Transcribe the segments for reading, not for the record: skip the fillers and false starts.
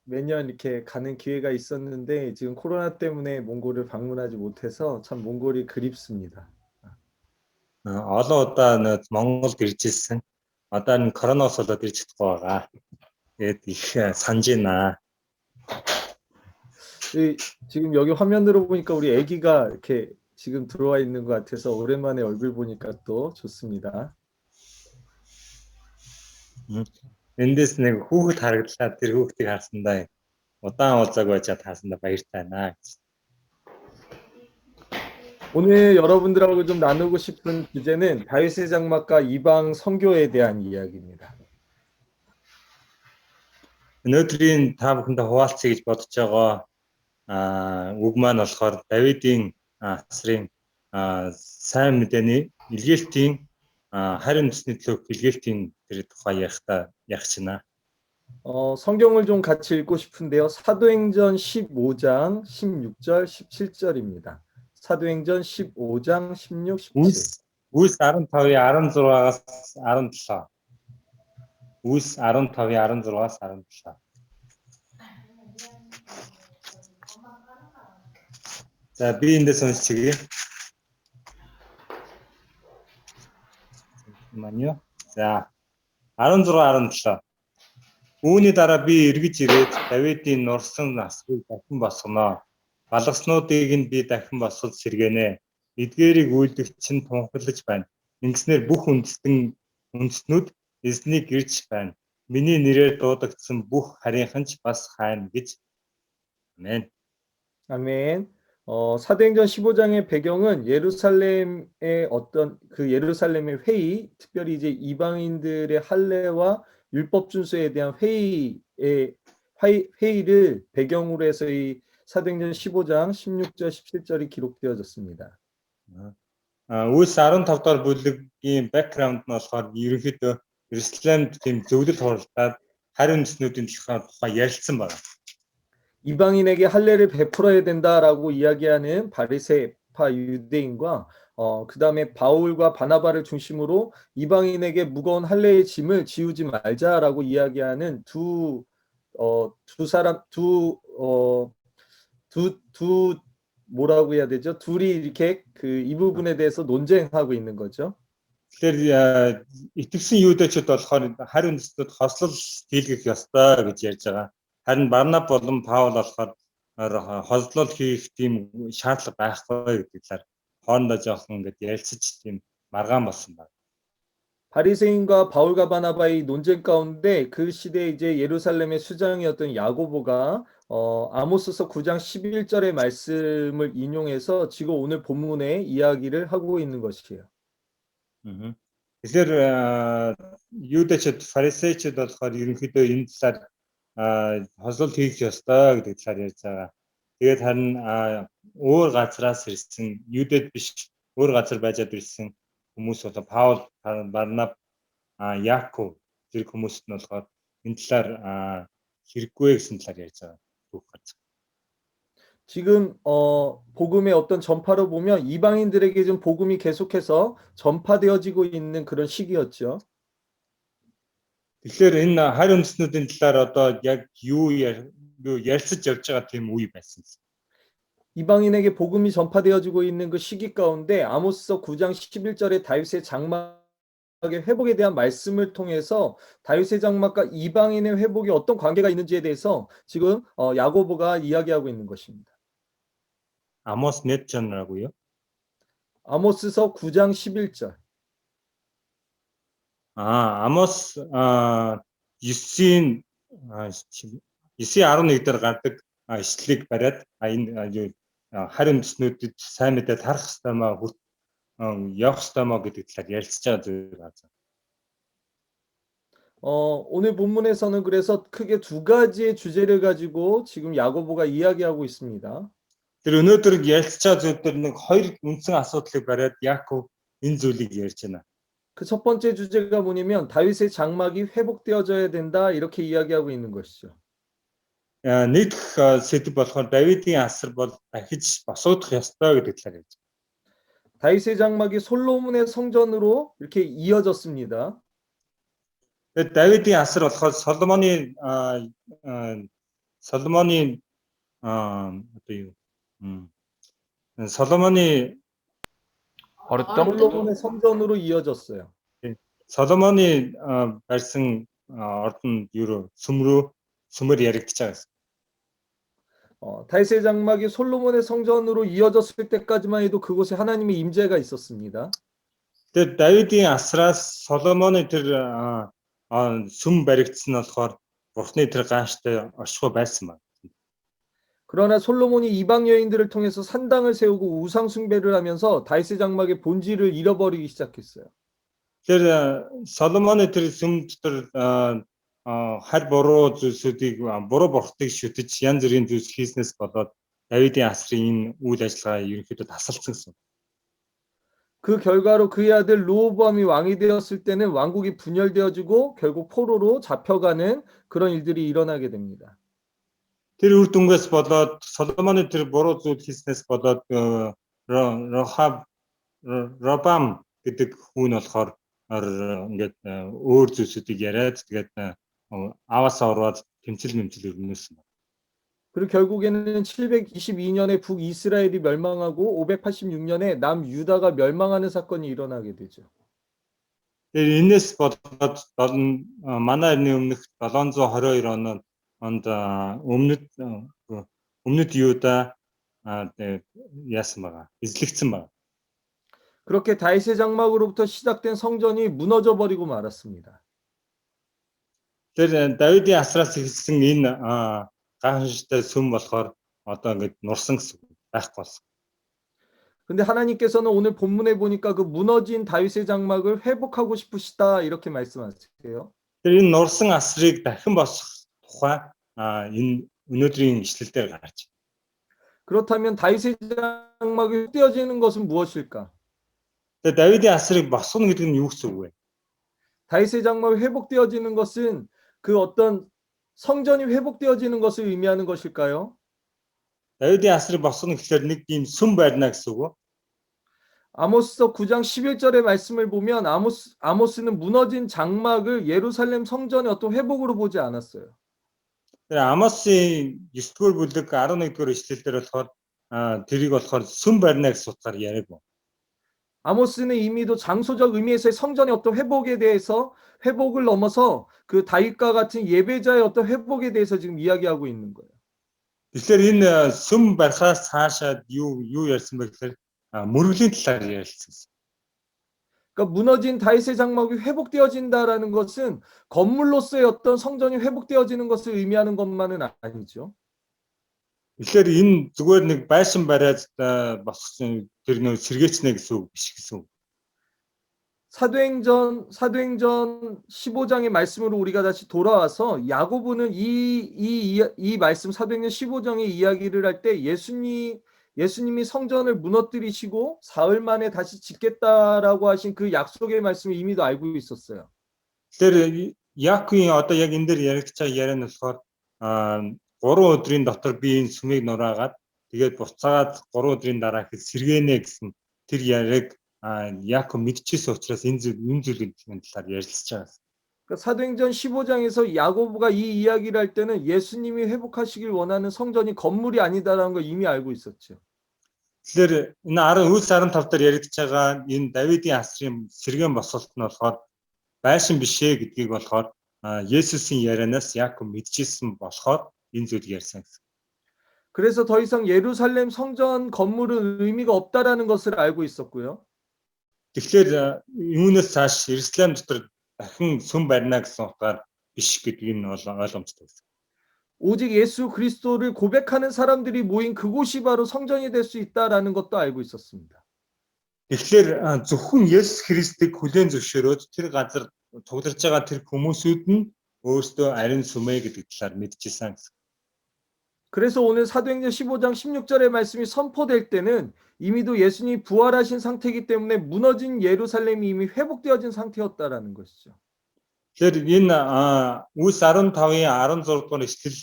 매년 이렇게 가는 기회가 있었는데 지금 코로나 때문에 몽골을 방문하지 못해서 참 몽골이 그립습니다. олон удаа Монголд ирж ирсэн. Одоо энэ коронавирус болоод ирж чадахгүй байгаа. Тэгээд их санаж байна. 지금 여기 화면으로 보니까 우리 아기가 이렇게 지금 들어와 있는 것 같아서 오랜만에 얼굴 보니까 또 좋습니다. Эндээс нэг хүүхэд харагдлаа. Тэр хүүхдийг харсандаа удаан уулзааг байж харсандаа баяртай байна. 오늘 여러분들하고 좀 나누고 싶은 주제는 다윗의 장막과 이방 선교에 대한 이야기입니다. Өнөөдрийн та бүхэндээ хуваалцъя гэж бодож байгаа үг маань болохоор Давидын асрын сайн мэдээний илгээлтийн харин үсний төлөөх илгээлтийн тэр тухай ярих чинь. 성경을 좀 같이 읽고 싶은데요. 사도행전 15장 16절 17절입니다. 사도행전 15장 16, 17. Үлс 15-ийн 16-аас 17. Үлс 15-ийн 16-аас 17. 자, би эндээс уншчихъя. Маньё. За, 16-17. Үүний дараа би эргэж ирээд Давидын нурсан насрыг дахин босгоно. Балгаснуудыг нь би дахин босгож сэргэнэ. Эдгээрийг үйлдэгч нь тунхаглаж байна. Ингэснээр бүх үндэстнүүд эзнийг ирж байна. Миний нэрээр дуудагдсан бүх харийнхан ч бас хайна гэж. 아멘. 아멘. 사도행전 15장의 배경은 예루살렘의 어떤 그 예루살렘의 회의, 특별히 이제 이방인들의 할례와 율법 준수에 대한 회의를 배경으로 해서 이 사도행전 15장 16절 17절이 기록되어졌습니다. Үлс 15 дугаар бүлгийн бэкграунд нь болохоор ерөнхийдөө Иерусалимд тийм зөвлөлт хуралдаад харин үснүүдийн тухай ярилцсан байна. 이방인에게 할례를 베풀어야 된다라고 이야기하는 바리새파 유대인과 그 다음에 바울과 바나바를 중심으로 이방인에게 무거운 할례의 짐을 지우지 말자라고 이야기하는 두 뭐라고 해야 되죠? 둘이 이렇게 이 부분에 대해서 논쟁하고 있는 거죠. Тэгэхээр итгэсэн юудэчүүд болохоор харин үснүүд хослол хийлгэх ёстой гэж ярьж байгаа. Харин Барнаб болон Паул болохоор хослол хийх тийм шаардлага байхгүй гэдэг талаар хоорондоо жоохон ингэж ярилцаж тийм маргаан болсон байна. 바리새인과 바울과 바나바의 논쟁 가운데 그 시대에 이제 예루살렘의 수장이었던 야고보가 아모스서 9장 11절의 말씀을 인용해서 지금 오늘 본문의 이야기를 하고 있는 것이에요. Тэгэхээр юудэчүүд фарисеучуд болохоор ерөнхийдөө энэ талаар хослол хийх ёстой гэдэг талаар ярьж байгаа. Тэгээд харин өөр газраас ирсэн юудэд биш өөр газар байжаад ирсэн хүмүүс болоо Паул, Барнаб, Яаков зэрэг хүмүүст нь болохоор энэ талаар хэрэггүй гэсэн талаар ярьж байгаа. 지금 복음의 어떤 전파로 보면 이방인들에게 좀 복음이 계속해서 전파되어지고 있는 그런 시기였죠. Тэгэхээр энэ харин үснүүдийн талаар одоо яг юу ярилцаж явж байгаа тийм үе байсан. 이방인에게 복음이 전파되어지고 있는 그 시기 가운데 아모스서 9장 11절에 다윗의 장막의 회복에 대한 말씀을 통해서 다윗의 장막과 이방인의 회복이 어떤 관계가 있는지에 대해서 지금 야고보가 이야기하고 있는 것입니다. 아모스 몇 절이라고요? 아모스서 9장 11절. 아모스 9-ийн 11 дээр гардаг ишлэлийг бариад энэ харин үснүүдэд сайн мэдээ тарах ёстоймоо явах ёстоймоо гэдэг талаар ярилцж байгаа зүйл байна. 오늘 본문에서는 그래서 크게 두 가지의 주제를 가지고 지금 야고보가 이야기하고 있습니다. Тэр өнөөдөр ярилцж байгаа зүйл들 нэг хоёр үндсэн асуудлыг бариад Яаков энэ зүйлийг ярьж байна. 그 첫 번째 주제가 뭐냐면 다윗의 장막이 회복되어져야 된다 이렇게 이야기하고 있는 것이죠. Нэг сэдв болохоор Давидын асар бол дахиж босоодох ёстой гэдэг талаар ярьж байна. 다윗의 장막이 솔로몬의 성전으로 이렇게 이어졌습니다. Тэгээд Давидын асар болохоор Соломоны одоо юу 솔омоны 솔로몬의 성전으로 이어졌어요. 솔омоны барьсан ордон юу сүмөр яригдчихэж байгаа гэсэн. 다윗의 장막이 솔로몬의 성전으로 이어졌을 때까지만 해도 그곳에 하나님의 임재가 있었습니다. Тэгээд Давидын асраас Соломоны тэр сүм баригдсан нь болохоор Бурхны тэр гааштай оршихуй байсан байна. 그러나 솔로몬이 이방 여인들을 통해서 산당을 세우고 우상 숭배를 하면서 다윗의 장막의 본질을 잃어버리기 시작했어요. Тэр Соломоны тэр сүм дотор хар буруу зүйлсүүдийг буруу бурхтыг шүтэж янз бүрийн зүйлс хийснээс болоод Давидын асрын энэ үйл ажиллагаа ерөнхийдөө тасалдсан гэсэн. 그 결과로 그의 아들 르호보암이 왕이 되었을 때는 왕국이 분열되어지고 결국 포로로 잡혀가는 그런 일들이 일어나게 됩니다. Тэр үр дүнгээс болоод Соломоны тэр буруу зүйл хийснээс болоод Робам гэдэг хүн болохоор ингээд өөр зүйлсүүдийг яриад тэгээд аваасаа ороод тэмцэл өрнөсөн. 그리고 결국에는 722년에 북이스라엘이 멸망하고 586년에 남유다가 멸망하는 사건이 일어나게 되죠. Тэгээд энэс болоод манай эртний өмнөх 722 онд өмнөд Юда яасан байгаа. эзлэгдсэн байгаа. 그렇게 다윗의 장막으로부터 시작된 성전이 무너져 버리고 말았습니다. Тэр Давидын асраас эхэлсэн энэ гааштай сүм болохоор одоо ингээд нурсан гэсэн байхгүй болсон. 근데 하나님께서는 오늘 본문에 보니까 그 무너진 다윗의 장막을 회복하고 싶으시다 이렇게 말씀하세요. Тэр энэ нурсан асрыг дахин босгох тухай энэ өнөөдрийн ишлэлээр гарч. 그렇다면 다윗의 장막이 떼어지는 것은 무엇일까? Тэгээд Давидын асрыг босгоно гэдэг нь юу гэсэн үг вэ? 다윗의 장막이 회복되어지는 것은 그 어떤 성전이 회복되어지는 것을 의미하는 것일까요? Давидын асрыг босгоно гэхээр нэг ийм сүм байрна гэсэн үг. 아모스서 9장 11절의 말씀을 보면 아모스는 무너진 장막을 예루살렘 성전의 어떤 회복으로 보지 않았어요. Тэр Амосын 9-р бүлэг 11-р ишлэлээр болохоор тэрийг болохоор сүм барина гэсэн утгаар яриаг. 아모스는 이미도 장소적 의미에서의 성전의 어떤 회복에 대해서 회복을 넘어서 그 다윗과 같은 예배자의 어떤 회복에 대해서 지금 이야기하고 있는 거예요. Тэгэхээр энэ сүм барихаас цаашаа юу ярьсан бэ гэхээр мөрөглийн талаар ярилцсан. 그러니까 무너진 다윗의 장막이 회복되어진다라는 것은 건물로서의 어떤 성전이 회복되어지는 것을 의미하는 것만은 아니죠. Тэгэхээр энэ зүгээр нэг байшин бариад босгосон тэр нөө сэргээчнэ гэсэн үг биш гэсэн үг. 사도행전 15장의 말씀으로 우리가 다시 돌아와서 야고보는 이 말씀 사도행전 15장의 이야기를 할 때 예수님이 성전을 무너뜨리시고 사흘 만에 다시 짓겠다라고 하신 그 약속의 말씀을 이미도 알고 있었어요. Тэгэхээр Яаковын одоо яг энэ дээр яригдж байгаа яриа нь болохоор 3 өдрийн дотор би энэ сүмийг нураагаад тэгээд буцаагаад 3 өдрийн дараа хэд сэргэнэ гэсэн тэр яриаг Яаков мэдчихсэн учраас энэ зүйлийн талаар ярилцж байгаа. 그러니까 사도행전 15장에서 야고보가 이 이야기를 할 때는 예수님이 회복하시길 원하는 성전이 건물이 아니다라는 걸 이미 알고 있었죠. Тэгэхээр энэ Үлс 15 дээр яригдж байгаа энэ Давидын асрын сэргэн босголт нь болохоор байшин биш ээ гэдгийг болохоор Есүсийн ярианаас Яаков мэдчихсэн болохоор энэ зүйл ярьсан гэсэн. 그래서 더 이상 예루살렘 성전 건물은 의미가 없다라는 것을 알고 있었고요. Тэгэхээр юунаас цааш Иерусалим дотор дахин сүм барина гэсэн утгаар биш гэдгийг нь ойлгомжтой байсан. 오직 예수 그리스도를 고백하는 사람들이 모인 그곳이 바로 성전이 될 수 있다라는 것도 알고 있었습니다. Тэгэхээр зөвхөн Есүс Христийг хүлээн зөвшөөрөөд тэр газар тугларч байгаа тэр хүмүүсүүд нь өөрсдөө ариун сүмээ гэдэг талаар мэдчихсэн гэсэн. 그래서 오늘 사도행전 15장 16절의 말씀이 선포될 때는 이미도 예수님이 부활하신 상태이기 때문에 무너진 예루살렘이 이미 회복되어진 상태였다라는 것이죠. Тэгэхээр энэ Үлс 15-ын 16 дугаар эшлэл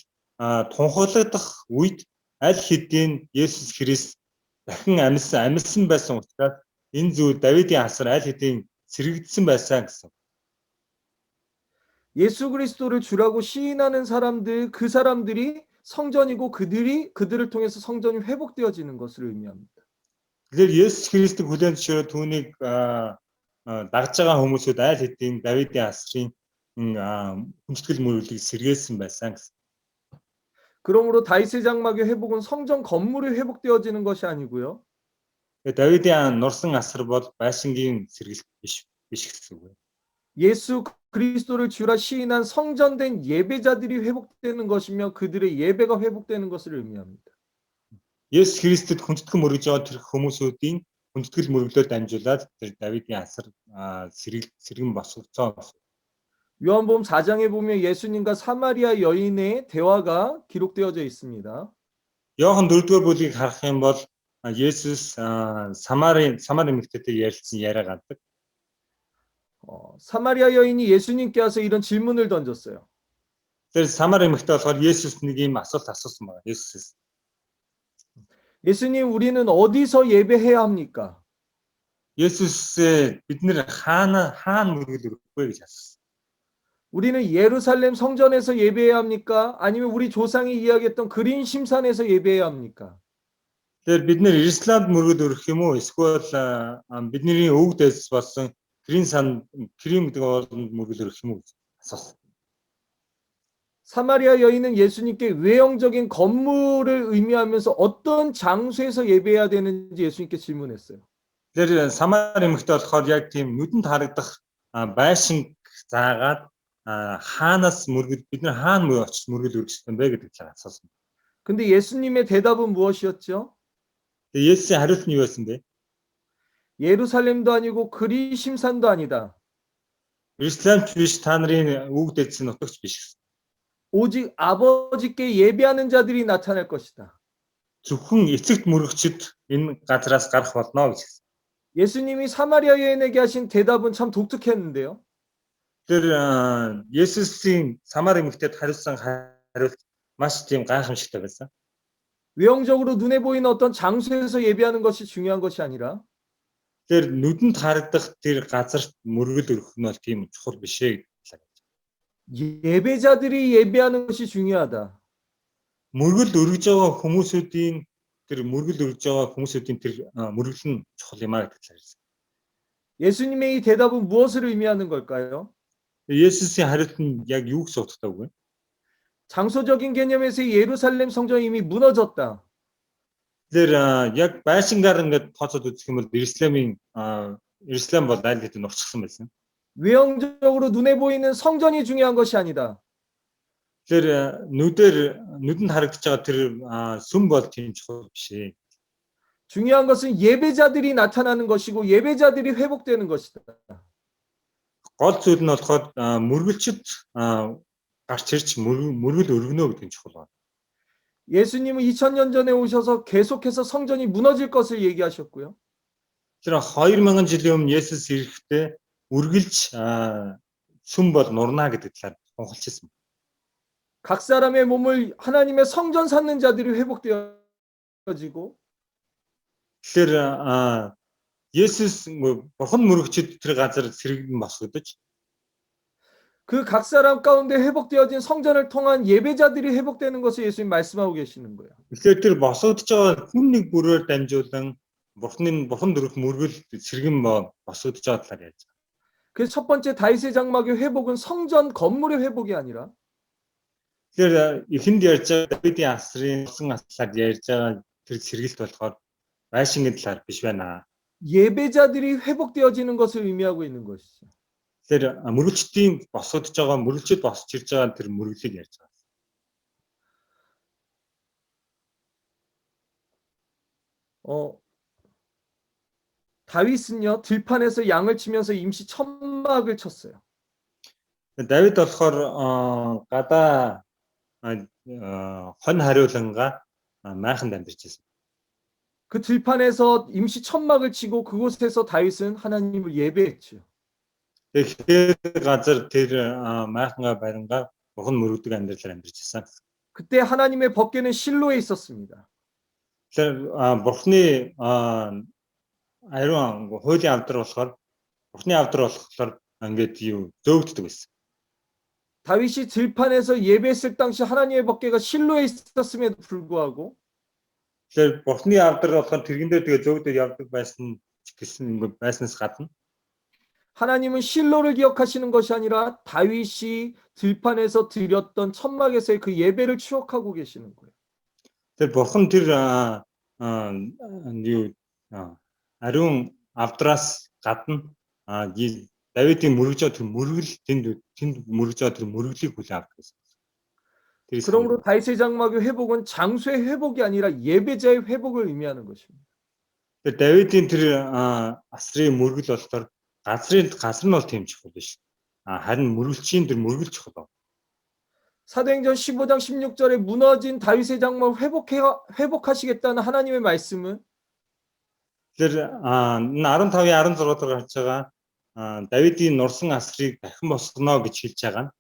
тунхаглагдах үед аль хэдийн Есүс Христ дахин амьсан байсан учраас энэ зүйл Давидын асар аль хэдийн сэргэгдсэн байсан гэсэн. 예수 그리스도를 주라고 시인하는 사람들, 그 사람들이 성전이고 그들을 통해서 성전이 회복되어지는 것을 의미합니다. Тэгэхээр Есүс Христийг хүлээн зөвшөөрөө түүнийг дагж байгаа хүмүүсүүд аль хэдийн Давидын асрын хүндэтгэл мөрөглийг сэргээсэн байсан гэсэн. 그러므로 다윗의 장막의 회복은 성전 건물이 회복되어지는 것이 아니고요. Тэгээд Давидын нурсан асар бол байшингийн сэргэлт биш гэсэн үг. 예수 그리스도를 주라 시인한 성전된 예배자들이 회복되는 것이며 그들의 예배가 회복되는 것을 의미합니다. Есүс Христэд хүндэтгэл мөрөж байгаа тэр хүмүүсүүдийн хүндэтгэл мөрөглөөр дамжуулаад тэр Давидын асар сэргэн босгоцсон. 요한복음 4장에 보면 예수님과 사마리아 여인의 대화가 기록되어져 있습니다. Иохан 4-р бүлгийг харах юм бол Есүс Самари эмэгтэйтэй ярилцсан яриа гардаг. 사마리아 여인이 예수님께 와서 이런 질문을 던졌어요. Тэр Самари эмэгтэй болохоор Есүс нэг юм асуулт асуусан байна. Есүс 예수님, 우리는 어디서 예배해야 합니까? Есүс бид нэр хаана мөргөл өргөхгүй гэж асуусан. 우리는 예루살렘 성전에서 예배해야 합니까? 아니면 우리 조상이 이야기했던 그린 심산에서 예배해야 합니까? Тэгэхээр бид нэр Иерусалимд мөргөл өргөх юм уу? Эсвэл бидний өвөг дэс болсон Крим гэдэг орнд мөргөл өргөх юм уу гэж асуусан. 사마리아 여인은 예수님께 외형적인 건물을 의미하면서 어떤 장소에서 예배해야 되는지 예수님께 질문했어요. Тэр Самари эмэгтэй болохоор яг тийм нүдэнд харагдах байшин заагаад хаанаас бид нар хаана очиж мөргөл өргөх юм бэ гэдэг талаар асуусан. 근데 예수님의 대답은 무엇이었죠? Тэгээ Есүсийн хариулт нь юу байсан бэ? 예루살렘도 아니고 그리심산도 아니다. Иерусалимч биш, та нарын өвөг дэдсэн нутагч биш. 오직 아버지께 예배하는 자들이 나타날 것이다. Зөвхөн эцэгт мөрөгчд энэ газраас гарах болно гэж хэлсэн. 예수님이 사마리아 여인에게 하신 대답은 참 독특했는데요. Тэр Есүсийн Самари эмэгтэйд хариулсан хариулт маш тийм гайхамшигтай байсан. 외형적으로 눈에 보이는 어떤 장소에서 예배하는 것이 중요한 것이 아니라 Тэр нүдэнд харагдах тэр газарт мөргөл өргөх нь бол тийм чухал биш ээ. 예배자들이 예배하는 것이 중요하다. Мөргөл өргөж байгаа хүмүүсүүдийн тэр мөргөл нь чухал юм аа гэж хэлсэн. 예수님의 이 대답은 무엇을 의미하는 걸까요? Есүсийн хариулт нь яг юу гэсэн утгатай вэ? 장소적인 개념에서 예루살렘 성전이 이미 무너졌다. Тэр яг байшингаар ингээд тооцоод үзэх юм бол Иерусалим бол аль хэдийн урчсан байсан. 외형적으로 눈에 보이는 성전이 중요한 것이 아니다. Тэр нүдэнд харагдаж байгаа тэр сүм бол тийм чухал биш ээ. 중요한 것은 예배자들이 나타나는 것이고 예배자들이 회복되는 것이다. Гол зүйл нь болохоор мөргөлчд гарч ирж мөргөл өргөнө гэдэг нь чухал байна. 예수님은 2000년 전에 오셔서 계속해서 성전이 무너질 것을 얘기하셨고요. Тэр 2000 жилийн өмнө Есүс ирэхдээ үргэлж сүм бол нурна гэдэг талаар тунхалж ирсэн. 각 사람의 몸을 하나님의 성전 삼는 자들이 회복되어지고 Тэгэхээр Есүс бурхан мөрөгчд тэр газар сэргэн босгодож 그 각 사람 가운데 회복되어진 성전을 통한 예배자들이 회복되는 것을 예수님 말씀하고 계시는 거예요. Тэгэхээр тэр босгодож байгаа хүн нэг бүрээр дамжуулан бурхан дөрөх мөргөл сэргэн босгодож байгаа талаар ярьж байгаа. 그래서 첫 번째 다윗의 장막의 회복은 성전 건물의 회복이 아니라 Тэгэхээр эхэнд ярьж байгаа Давидын асрын талаар ярьж байгаа тэр сэргэлт болохоор байшингийн талаар биш байна. 예배자들이 회복되어지는 것을 의미하고 있는 것이죠. Тэгэхээр мөргөлчдийн босгодож байгаа мөргөлчд босч ирж байгаа тэр мөргөлийг ярьж байгаа. 다윗은요 들판에서 양을 치면서 임시 천막을 쳤어요. Давид болохоор гадаа хон хариулангаа майхан дамжиж байсан. 그 들판에서 임시 천막을 치고 그곳에서 다윗은 하나님을 예배했죠. Тэгэхээр газар тэр майхангаа барингаа бурхан мөрөгдөг амьдралаар амьдарч байсан. 그때 하나님의 법궤는 실로에 있었습니다. Тэгэхээр бурхны ариун хуулийн авдар болохоор бурхны авдар болохоор ингээд юу зөөгддөг байсан. 다윗이 들판에서 예배했을 당시 하나님의 법궤가 실로에 있었음에도 불구하고 Тэгэхээр бурхны авдар болох нь тэргэндээ тэгээ зөөгдөд явдаг байсан гэсэн байснаас гадна 하나님은 실로를 기억하시는 것이 아니라 다윗이 들판에서 드렸던 천막에서의 그 예배를 추억하고 계시는 거예요. тэр бурхан тэр юу ариун авдраас гадна Давидын мөргөж тэр мөргөл тэнд мөргөж тэр мөргөлийг хүлээн авдаг гэсэн. Тэр 그러므로 다윗의 장막의 회복은 장소의 회복이 아니라 예배자의 회복을 의미하는 것입니다. тэр Давидын тэр асрын мөргөл болохоор газар нь бол тийм чухал биш. харин мөргөлчийн тэр мөргөл чухал. 사도행전 15장 16절에 무너진 다윗의 장막을 회복하시겠다는 하나님의 말씀은 Тэр 15-ийн 16 дээр гарч байгаа Давидын нурсан асрыг дахин босгоно гэж хэлж байгаа нь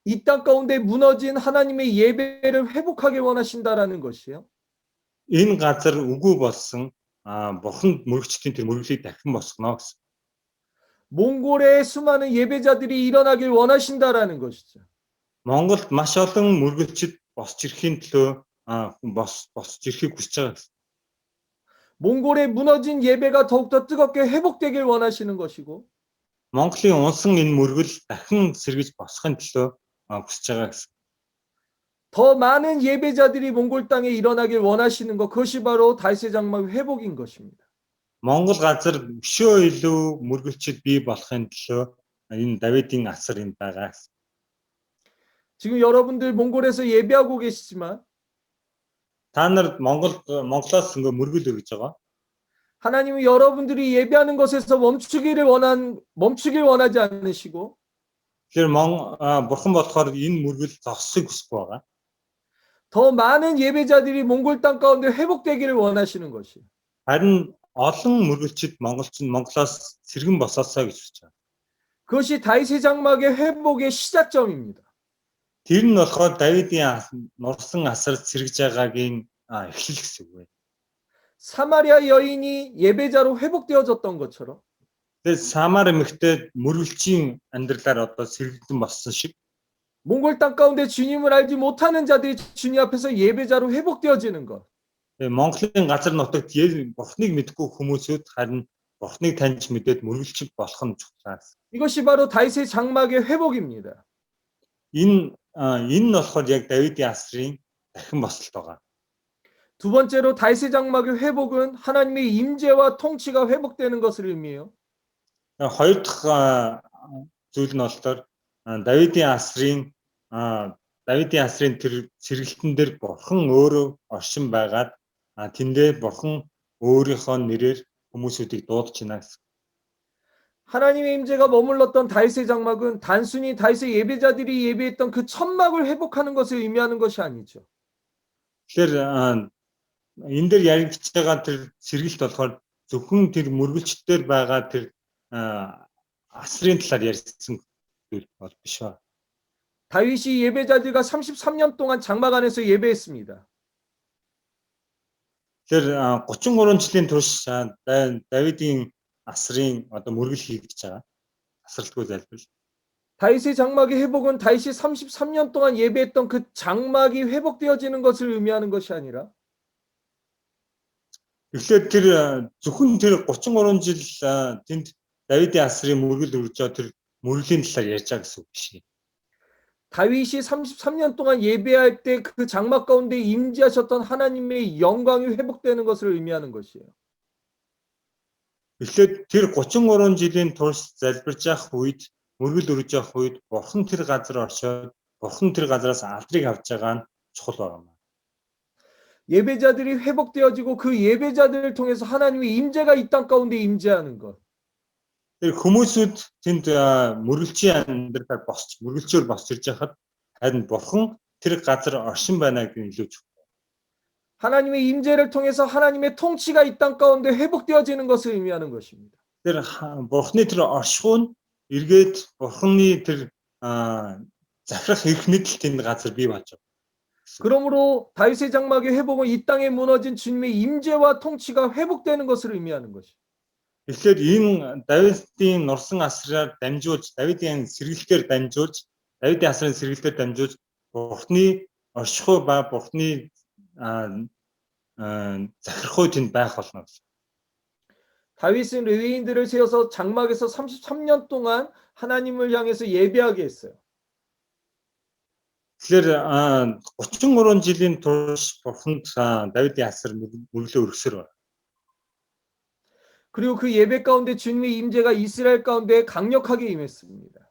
이 땅 가운데 무너진 하나님의 예배를 회복하길 원하신다라는 것이에요. энэ газар үгүй болсон бурханд мөрөгчдийн тэр мөрөглийг дахин босгоно гэсэн. 몽골의 수많은 예배자들이 일어나길 원하신다라는 것이죠. Монголд маш олон мөргөлчд босч ирэхийн төлөө босч ирэхийг хүсэж байгаа гэсэн. 몽골의 무너진 예배가 더욱더 뜨겁게 회복되길 원하시는 것이고 Монголын унсан энэ мөргөл дахин сэргэж босхын төлөө хүсэж байгаа гэсэн. 더 많은 예배자들이 몽골 땅에 일어나길 원하시는 것 그것이 바로 다윗의 장막의 회복인 것입니다. Монгол газар өшөө илүү мөргөлчд бий болохын төлөө энэ Давидын асар юм байгаа гэсэн. 지금 여러분들 몽골에서 예배하고 계시지만 Та нар Монголоос ингээ мөргөл өргөж байгаа. 하나님은 여러분들이 예배하는 것에서 멈추길 원하지 않으시고 Тэгэхээр бурхан болохоор энэ мөргөл зогсохыг хүсэхгүй байгаа. 더 많은 예배자들이 몽골 땅 가운데 회복되기를 원하시는 것이에요. Харин олон мөргөлчд Монголоос сэргэн босоосоо гэж хүсэж байгаа. 그것이 다윗의 장막의 회복의 시작점입니다. Тэр нь болохоор Давидын нурсан асар сэргэж байгаагийн эхлэл гэсэн үг байна. 사마리아 여인이 예배자로 회복되어졌던 것처럼 Тэгээд Самар эмэгтэй мөргөлчийн амьдралаар одоо сэргэлдэн болсон шиг 몽골 땅 가운데 주님을 알지 못하는 자들이 주님 앞에서 예배자로 회복되어지는 것. Монголын газар нутагт бурхныг мэдгүй хүмүүсүүд харин бурхныг таньж мэдээд мөргөлч болох нь чухал. 이것이 바로 다윗의 장막의 회복입니다. Энэ нь болохоор яг Давидын асрын дахин босолт байгаа. 두 번째로 다윗의 장막의 회복은 하나님의 임재와 통치가 회복되는 것을 의미해요. Хоёр дахь зүйл нь болохоор Давидын асрын тэр сэргэлтэн дээр бурхан өөрөө оршин байгаад тэндээ бурхан өөрийнхөө нэрээр хүмүүсүүдийг дуудаж байна гэсэн. 하나님의 임재가 머물렀던 다윗의 장막은 단순히 다윗의 예배자들이 예배했던 그 천막을 회복하는 것을 의미하는 것이 아니죠. Тэгэхээр энэ дээр яригдж байгаа тэр сэргэлт болохоор зөвхөн тэр мөргөлчдөр байгаа тэр асрын талаар ярьсан зүйл бол биш ба. 다윗이 예배자들과 33년 동안 장막 안에서 예배했습니다. Тэгэхээр 33 жилийн турш Давидын асрын одоо мөргөл хийгдэж байгаа. асралтгүй залбирал. 다윗의 장막의 회복은 다윗이 33년 동안 예배했던 그 장막이 회복되어지는 것을 의미하는 것이 아니라 Тэгэхээр тэр зөвхөн тэр 33 жил тэнд Давидын асрын мөргөл өргөж тэр мөргөлийн талаар ярьж байгаа гэсэн үг биш. 다윗이 33년 동안 예배할 때 그 장막 가운데 임재하셨던 하나님의 영광이 회복되는 것을 의미하는 것이에요. Тэгэхээр тэр 33 жилийн турш залбирж явах үед мөргөл өргөж явах үед бурхан тэр газар оршоод бурхан тэр газараас алдрыг авч байгаа нь чухал байна. 예배자들이 회복되어지고 그 예배자들을 통해서 하나님의 임재가 이 땅 가운데 임재하는 것. Тэр хүмүүсүүд тэнд мөргөлчийн амьдралаар босч мөргөлчөөр босч ирж хахад харин бурхан тэр газар оршин байна гэдэг нь илүү чухал. 하나님의 임재를 통해서 하나님의 통치가 이 땅 가운데 회복되어지는 것을 의미하는 것입니다. Тэр бурханы тэр оршихуун эргээд бурханы тэр захирах эрх мэдэл тэнд газар бий болж байна. 그러므로 다윗의 장막의 회복은 이 땅에 무너진 주님의 임재와 통치가 회복되는 것을 의미하는 것이. Тэгэхээр энэ Давидын нурсан асраар дамжуулж Давидын сэргэлтээр дамжуулж Давидын асрын сэргэлтээр дамжуулж Бурхны оршихуй ба Бурхны захирахуй тэнд байх болно. 다윗은 레위인들을 세워서 장막에서 33년 동안 하나님을 향해서 예배하게 했어요. Тэгэхээр 33 жилийн турш Бурханд Давидын асар мөглөө өргөсөр байна. 그리고 그 예배 가운데 주님의 임재가 이스라엘 가운데 강력하게 임했습니다.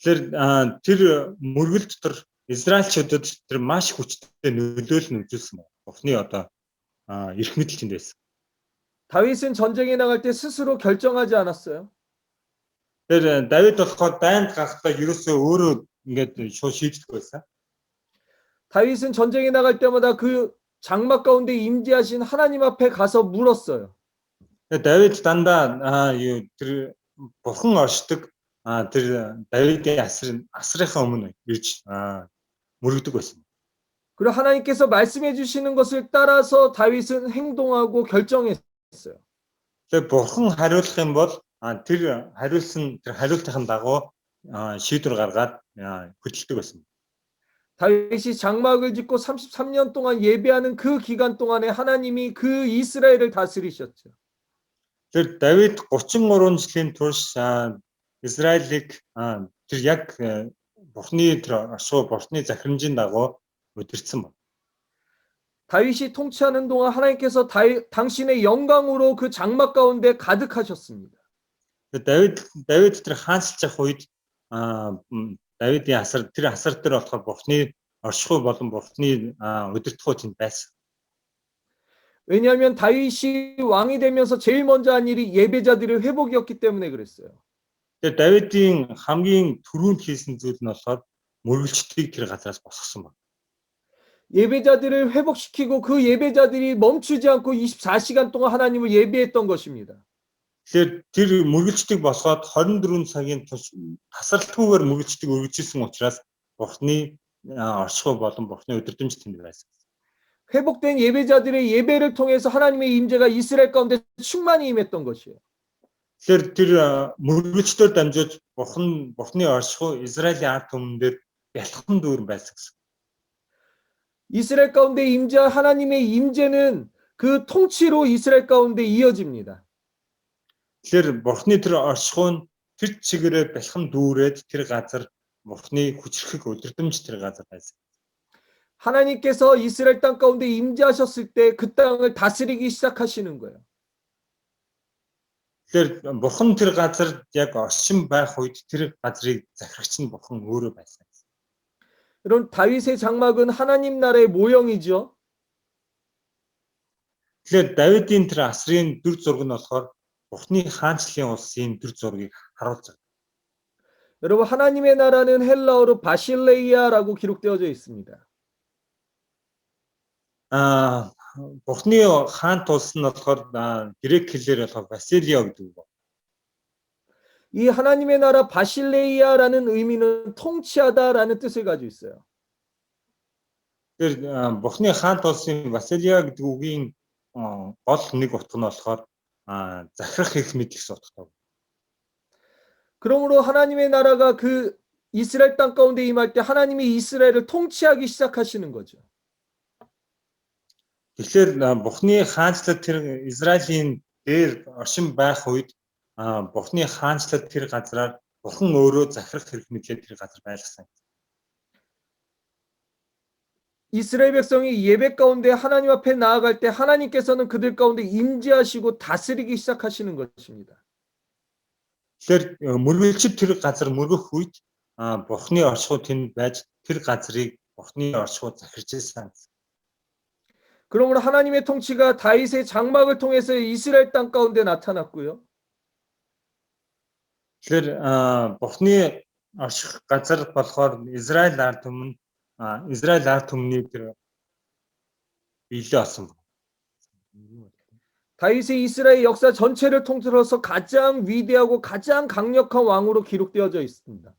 Тэгэхээр тэр мөргөл дотор Израильчуудад тэр маш хүчтэй нөлөөлөл үзүүлсэн байна. Бурхны одоо эрх мэдэл тэнд байсан. 다윗은 전쟁에 나갈 때 스스로 결정하지 않았어요. Тэр Давид болохоор дайнд гарахдаа ерөөсөө өөрөө ингээд шууд шийддэг байсан. 다윗은 전쟁에 나갈 때마다 그 장막 가운데 임재하신 하나님 앞에 가서 물었어요. Давид дандаа тэр Бурхан оршдог тэр Давидын асрынхаа өмнө ирж мөрөгдөг байсан. 그리고 하나님께서 말씀해 주시는 것을 따라서 다윗은 행동하고 결정했어요. Тэгээ Бурхан хариулах юм бол тэр хариулсан тэр хариултын дагуу шийдвэр гаргаад хөдөлдөг байсан. 다윗이 장막을 짓고 33년 동안 예배하는 그 기간 동안에 하나님이 그 이스라엘을 다스리셨죠. Тэр Давид 33 жилийн турш Израилийг тэр яг Бурхны тэр оршуу Бурхны захирамжийн дагуу удирдсан байна. 다윗이 통치하는 동안 하나님께서 당신의 영광으로 그 장막 가운데 가득하셨습니다. Давид тэр хаанчлж явах үед Давидын асар тэр дээр болохоор Бурхны оршихуй болон Бурхны удирдахуй тэнд байсан. 왜냐하면 다윗이 왕이 되면서 제일 먼저 한 일이 예배자들의 회복이었기 때문에 그랬어요. Тэгээ Давидын хамгийн түрүүнд хийсэн зүйл нь болохоор мөргөлчдгийг тэр газраас босгосон байна. 예배자들을 회복시키고 그 예배자들이 멈추지 않고 24시간 동안 하나님을 예배했던 것입니다. Тэгэхээр тэр мөргөлчдгийг босгоод 24 цагийн турш тасралтгүйгээр мөргөлчдгийг өргөжүүлсэн учраас Бурхны оршихуй болон Бурхны удирдамж тэнд байсан. 회복된 예배자들의 예배를 통해서 하나님의 임재가 이스라엘 가운데 충만히 임했던 것이에요. Тэгэхээр тэр мөргөлчдөр дамжуулж Бурхны оршихуй Израилийн ард түмэнд бэлхэн дүүрэн байсан гэсэн. 이스라엘 가운데 임재한 하나님의 임재는 그 통치로 이스라엘 가운데 이어집니다. Тэгэхээр Бурхны тэр оршихуй нь тэр чигээрээ бэлхэн дүүрээд тэр газар Бурхны хүчрхэг удирдамж тэр газар байсан. 하나님께서 이스라엘 땅 가운데 임재하셨을 때 그 땅을 다스리기 시작하시는 거예요. Тэгэхээр Бурхан тэр газар яг оршин байх үед тэр газрыг захирагч нь Бурхан өөрөө байсан. 여러분 다윗의 장막은 하나님 나라의 모형이죠. Тэгэхээр Давидын тэр асрын дүр зураг нь болохоор Бурхны хаанчлалын улсын дүр зургийг харуулж байгаа. 여러분 하나님의 나라는 헬라어로 바실레이아라고 기록되어져 있습니다. Бурхны хаант улс нь болохоор грек хэлээр болохоор Василио гэдэг үг. 이 하나님의 나라 바실레이아라는 의미는 통치하다라는 뜻을 가지고 있어요. Тэр Бурхны хаант улсын Василио гэдэг үгийн гол нэг утга нь болохоор захирах эрх мэдэл гэсэн утгатай. 그러므로 하나님의 나라가 그 이스라엘 땅 가운데 임할 때 하나님이 이스라엘을 통치하기 시작하시는 거죠. Тэгэхээр Бурхны хаанчлал тэр Израилийн дээр оршин байх үед Бурхны хаанчлал тэр газраар Бурхан өөрөө захирах эрх мэдлээ тэр газар байлгасан. 이스라엘 백성이 예배 가운데 하나님 앞에 나아갈 때 하나님께서는 그들 가운데 임재하시고 다스리기 시작하시는 것입니다. Тэгэхээр мөргөлчд тэр газар мөргөх үед Бурхны оршихуй тэнд байж тэр газрыг Бурхны оршихуй захирч байсан. 그러므로 하나님의 통치가 다윗의 장막을 통해서 이스라엘 땅 가운데 나타났고요. Тэгэхээр Бурхны орших газар болохоор Израиль ард түмний тэр биелээ болсон. 다윗의 이스라엘 역사 전체를 통틀어서 가장 위대하고 가장 강력한 왕으로 기록되어져 있습니다.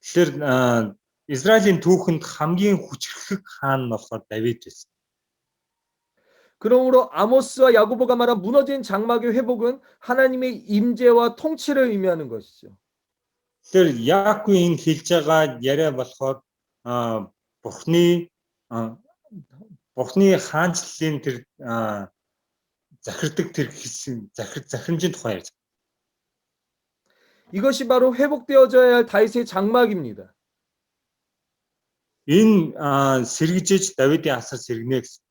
Тэгэхээр Израилийн түүхэнд хамгийн хүчрхэг хаан нь болохоор Давид байсан. 그러므로 아모스와 야고보가 말한 무너진 장막의 회복은 하나님의 임재와 통치를 의미하는 것이죠. Тэр Яаковын энэ хэлж байгаа яриа болохоор Бурхны Бурхны хаанчлалын тэр захирдаг тэр хэсэг захирамжийн тухай ярьж. 이것이 바로 회복되어져야 할 다윗의 장막입니다. Энэ сэргижээж Давидын асар сэргэнэ гэсэн.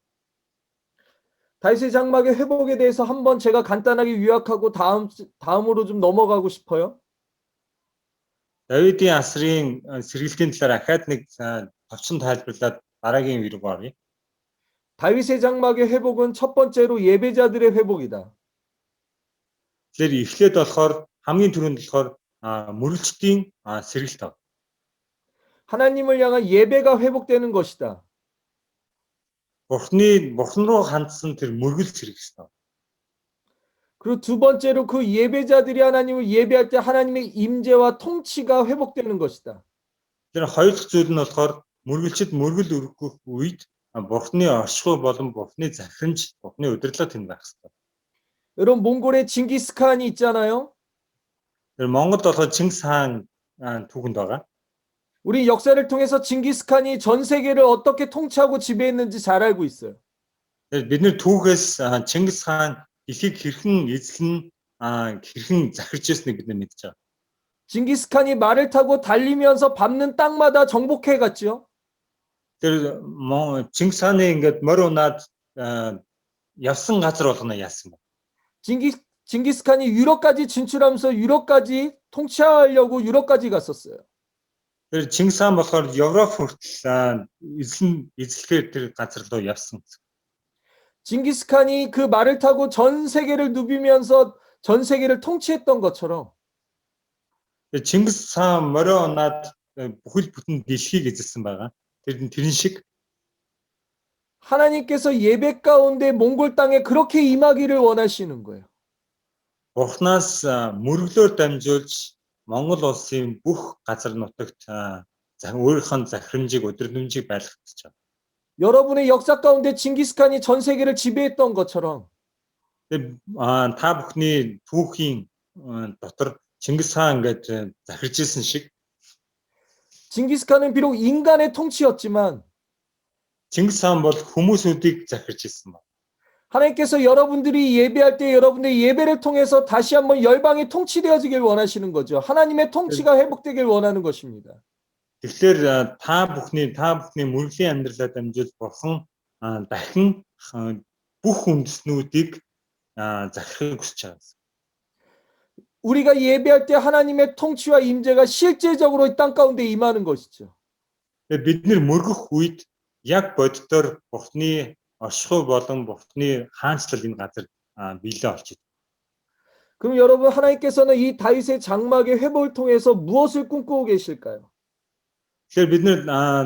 다윗의 장막의 회복에 대해서 한번 제가 간단하게 요약하고 다음으로 좀 넘어가고 싶어요. Давидын асрын сэргэлтийн талаар ахаад нэг товчхон тайлбарлаад дараагийн үеийг оръё. 다윗의 장막의 회복은 첫 번째로 예배자들의 회복이다. Тэгэхээр эхлээд болохоор хамгийн түрүүнд болохоор мөрөлчдийн сэргэлт ав. 하나님을 향한 예배가 회복되는 것이다. Бурхан руу хандсан тэр мөргөл сэргэлт ав. 그리고 두 번째로 그 예배자들이 하나님을 예배할 때 하나님의 임재와 통치가 회복되는 것이다. Тэр хоёр дахь зүйл нь болохоор мөргөлчд мөргөл өргөх үед Бурханы оршихуй болон Бурханы захирамж, Бурханы удирдлага тэнд байх хэрэгтэй. 여러분 몽골에 징기스칸이 있잖아요. Тэр Монголд болохоор Чингис хаан түүхэнд байгаа. 우리 역사를 통해서 징기스칸이 전 세계를 어떻게 통치하고 지배했는지 잘 알고 있어요. Тэгэхээр бид нэр түүхээс Чингис хаан дэлхийг хэрхэн эзлэн хэрхэн захирч ирснийг бид нар мэдж байгаа. 징기스칸이 말을 타고 달리면서 밟는 땅마다 정복해 갔죠. Тэр Чингис хааны ингээд морь унаад явсан газар болгоно яасан бэ? 징기스칸이 유럽까지 진출하면서 유럽까지 통치하려고 유럽까지 갔었어요. Тэр Чингис хаан болохоор Европ хүртэл эзлэхээр тэр газар руу явсан. 징기스칸이 그 말을 타고 전 세계를 누비면서 전 세계를 통치했던 것처럼 Тэр Чингис хаан морио унаад бүхэл бүтэн дэлхийг эзэлсэн байгаа. тэрэн шиг 하나님께서 예배 가운데 몽골 땅에 그렇게 임하기를 원하시는 거예요. Бурханаас мөрөглөөр дамжуулж Монгол улсын бүх газар нутагт өөрийнхөө захирамжийг өдрөмжийг байлгах. 여러분의 역사 가운데 징기스칸이 전 세계를 지배했던 것처럼 타 бүхний түүхийн дотор Чингис хаан ингээд захирж ирсэн шиг 징기스칸은 비록 인간의 통치였지만 Чингис хаан бол хүмүүсүүдийг захирж ирсэн ба. 하나님께서 여러분들이 예배할 때 여러분들의 예배를 통해서 다시 한번 열방이 통치되어지길 원하시는 거죠. 하나님의 통치가 회복되길 원하는 것입니다. Тэгэхээр та бүхний мөрөлийн амьдралаа дамжуулж Бурхан дахин бүх үндэснүүдийг захирахыг хүсэж байгаа. 우리가 예배할 때 하나님의 통치와 임재가 실제적으로 이 땅 가운데 임하는 것이죠. Бид нэр мөргөх үед яг боддоор Бурханы оршихуй болон Бурханы хаанчлал энэ газар биелээ орж ид. 그럼 여러분 하나님께서는 이 다윗의 장막의 회복을 통해서 무엇을 꿈꾸고 계실까요? Тэгэхээр бид нэр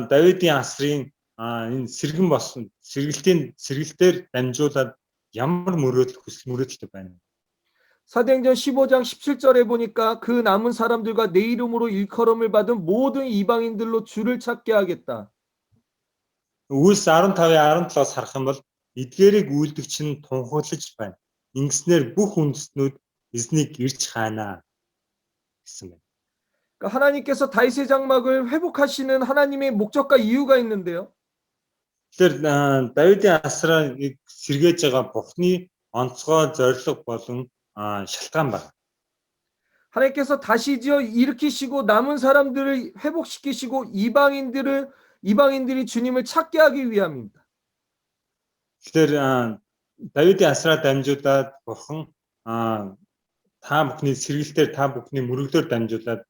Давидын асрын энэ сэргэн болсон сэргэлтээр дамжуулаад ямар мөрөөдөлтэй байна. 사도행전 15장 17절에 보니까 그 남은 사람들과 내 이름으로 일컬음을 받은 모든 이방인들로 주를 찾게 하겠다. Үйлс 15-17-аас харах юм бол эдгээрийг үйлдэгч нь тунхаглаж байна. Ингэснээр бүх үндэстнүүд эзнийг ирж хаана гэсэн байна. 그러니까 하나님께서 다윗의 장막을 회복하시는 하나님의 목적과 이유가 있는데요. Тэгэхээр Давидын асраа сэргээж байгаа Бурхны онцгой зорилго болон шалтгаан байна. 하나님께서 다시 지어 일으키시고 남은 사람들을 회복시키시고 이방인들이 주님을 찾게 하기 위함입니다. Тэгэхээр Давидын асраа дамжуулаад Бурхан та бүхний сэргэлтээр та бүхний мөрөглөөр дамжуулаад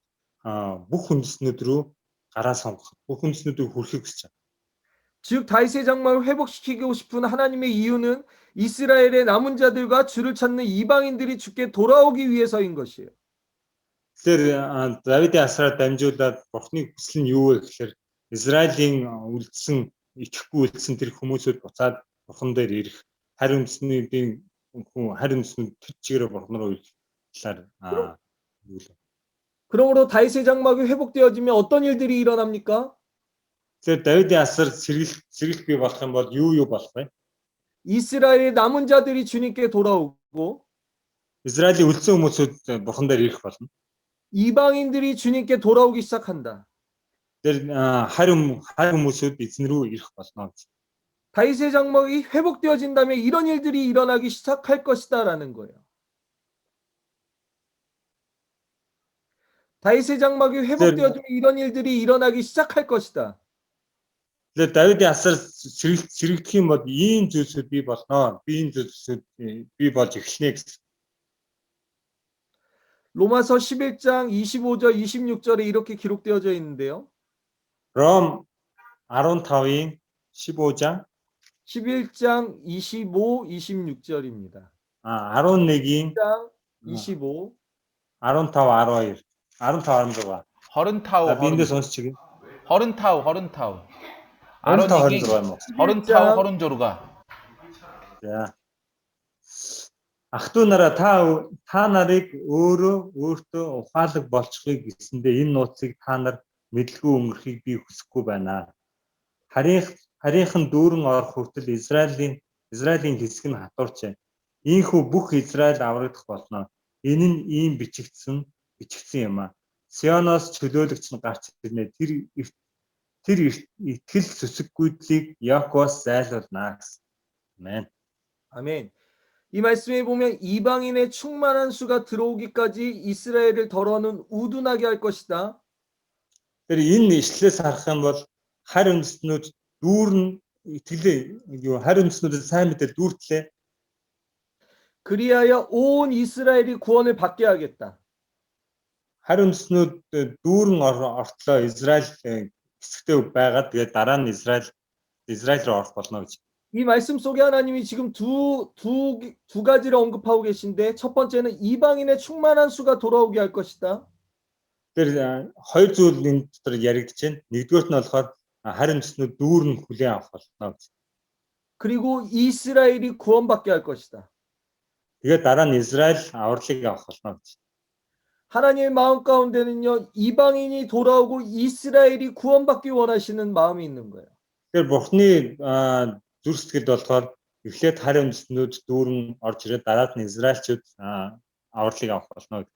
бүх үндэстнүүд рүү гараа сонгох, бүх үндэстнүүдийг хүрэхийг хүсэж байна. 즉 다윗의 장막을 회복시키고 싶은 하나님의 이유는 이스라엘의 남은 자들과 주를 찾는 이방인들이 주께 돌아오기 위해서인 것이에요. Тэгэхээр Давидын асраа дамжуулаад Бурхны хүсэл нь юу вэ гэхээр Израилийн итгэхгүй үлдсэн тэр хүмүүсүүд буцаад Бурхан дээр ирэх, харин үндэснүүд төчгөрөө Бурхан руу ирэх талаар 그러므로 다윗의 장막이 회복되어지면 어떤 일들이 일어납니까? Тэгэхээр Давидын асар сэргэлт бий болох юм бол юу болох вэ? 이스라엘의 남은 자들이 주님께 돌아오고 Израилийн үлдсэн хүмүүсүүд Бурхан дээр ирэх болно. 이방인들이 주님께 돌아오기 시작한다. Тэр харин хүмүүсүүд эзэн рүү ирэх болно гэж. 다윗의 장막이 회복되어진다면 이런 일들이 일어나기 시작할 것이다라는 거예요. 다윗의 장막이 회복되어지면 이런 일들이 일어나기 시작할 것이다. Тэгэхээр Давидын асар сэргийгдэх юм бол ийм зүйлсүүд бий болно. Би энэ зүйлсүүд бий болж эхэлнэ гэсэн. 로마서 11장 25절 26절에 이렇게 기록되어져 있는데요. Ром 15-ийн 15장 11장 25, 26절입니다. 11-ийн 11장 25, 15, 12, 15, 16. 허른타우 би эндээ сонсчих. 허른타우 15, 아론에게 26 юм уу? 허른타우 허른조르가 За. Ах トゥ нараа та нарыг өөртөө ухаалаг болчихыг гэсэндээ энэ нууцыг та нар мэдлгүй өнгөрөхийг би хүсэхгүй байна. Харийнхан дүүрэн орох хүртэл Израилийн хэсэг нь хатуурч. Ийхүү бүх Израиль аврагдах болно. Энэ нь ийм бичигдсэн юм а. Сионоос чөлөөлөгч нь гарч ирнэ. Тэр итгэл сүсэггүйдлийг Яаковоос зайлуулнаа гэсэн. Амен. 아멘. 이 말씀에 보면 이방인의 충만한 수가 들어오기까지 이스라엘을 더러는 우둔하게 할 것이다. Тэр энэ ишлээс харах юм бол харь үндэстнүүд дүүрэн итгэлээ харь үндэстнүүдэд сайн мэдээ дүүртлээ. 그리하여 온 이스라엘이 구원을 받게 하겠다. Харь үндэстнүүд дүүрэн ортлоо Израиль хэсэгтээ байгаад тэгээд дараа нь Израиль руу орох болно гэж. 이 말씀 속에 하나님이 지금 두 가지를 언급하고 계신데 첫 번째는 이방인의 충만한 수가 돌아오게 할 것이다. Тэр хоёр зүйл энэ дотор яригдж байна. Нэгдүгээрт нь болохоор харь үндэстнүүд дүүрэн хүлээн авах болно гэж. 그리고 이스라엘이 구원받게 할 것이다. Тэгээд дараа нь Израиль авралыг авах болно гэж. 하나님의 마음 가운데는요, 이방인이 돌아오고 이스라엘이 구원받기 원하시는 마음이 있는 거예요. Тэгэхээр Бурхны зүрх сэтгэлд болохоор эхлээд харь үндэстнүүд дүүрэн орж ирээд дараа нь Израильчууд авралыг авах болно гэж.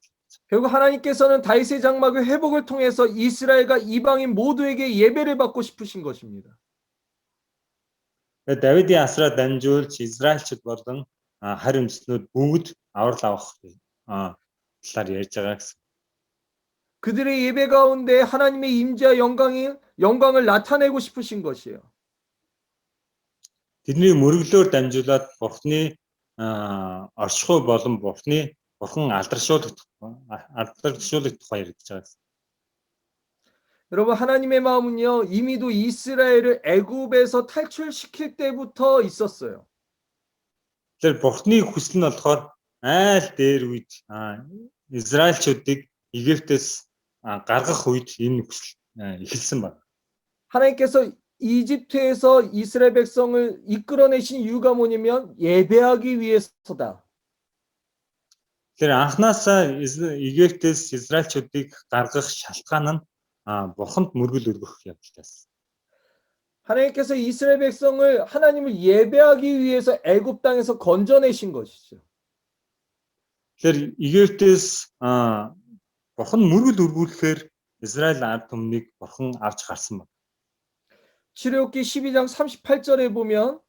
결국 하나님께서는 다윗의 장막의 회복을 통해서 이스라엘과 이방인 모두에게 예배를 받고 싶으신 것입니다. Тэгээд Давидын асраа дамжуулж Израильчууд болон харь үндэстнүүд бүгд аврал авах талаар ярьж байгаа гэсэн. 그들의 예배 가운데 하나님의 임재와 영광을 나타내고 싶으신 것이에요. Тэдний мөрөглөөр дамжуулаад Бурхны оршихуй болон Бурхан алдаршуулах тухай ярьж байгаа гэсэн. 여러분 하나님의 마음은요 이미도 이스라엘을 애굽에서 탈출시킬 때부터 있었어요. Тэгэхээр Бурхны хүсэл нь болохоор айл дээр үед Израильчуудыг Египтээс гаргах үед энэ хүсэл эхэлсэн байна. 하나님께서 이집트에서 이스라엘 백성을 이끌어내신 이유가 뭐냐면 예배하기 위해서다. Тэгэхээр анхнаасаа Египтээс Израильчуудыг гаргах шалтгаан нь Бурханд мөргөл өргөх явдлаас. 하나님께서 이스라엘 백성을 하나님을 예배하기 위해서 애굽 땅에서 건져내신 것이죠. Тэгэхээр Египтээс Бурхан мөргөл өргүүлэхээр Израиль ард түмнийг Бурхан авч гарсан байна. 출애굽기 12장 38절에 보면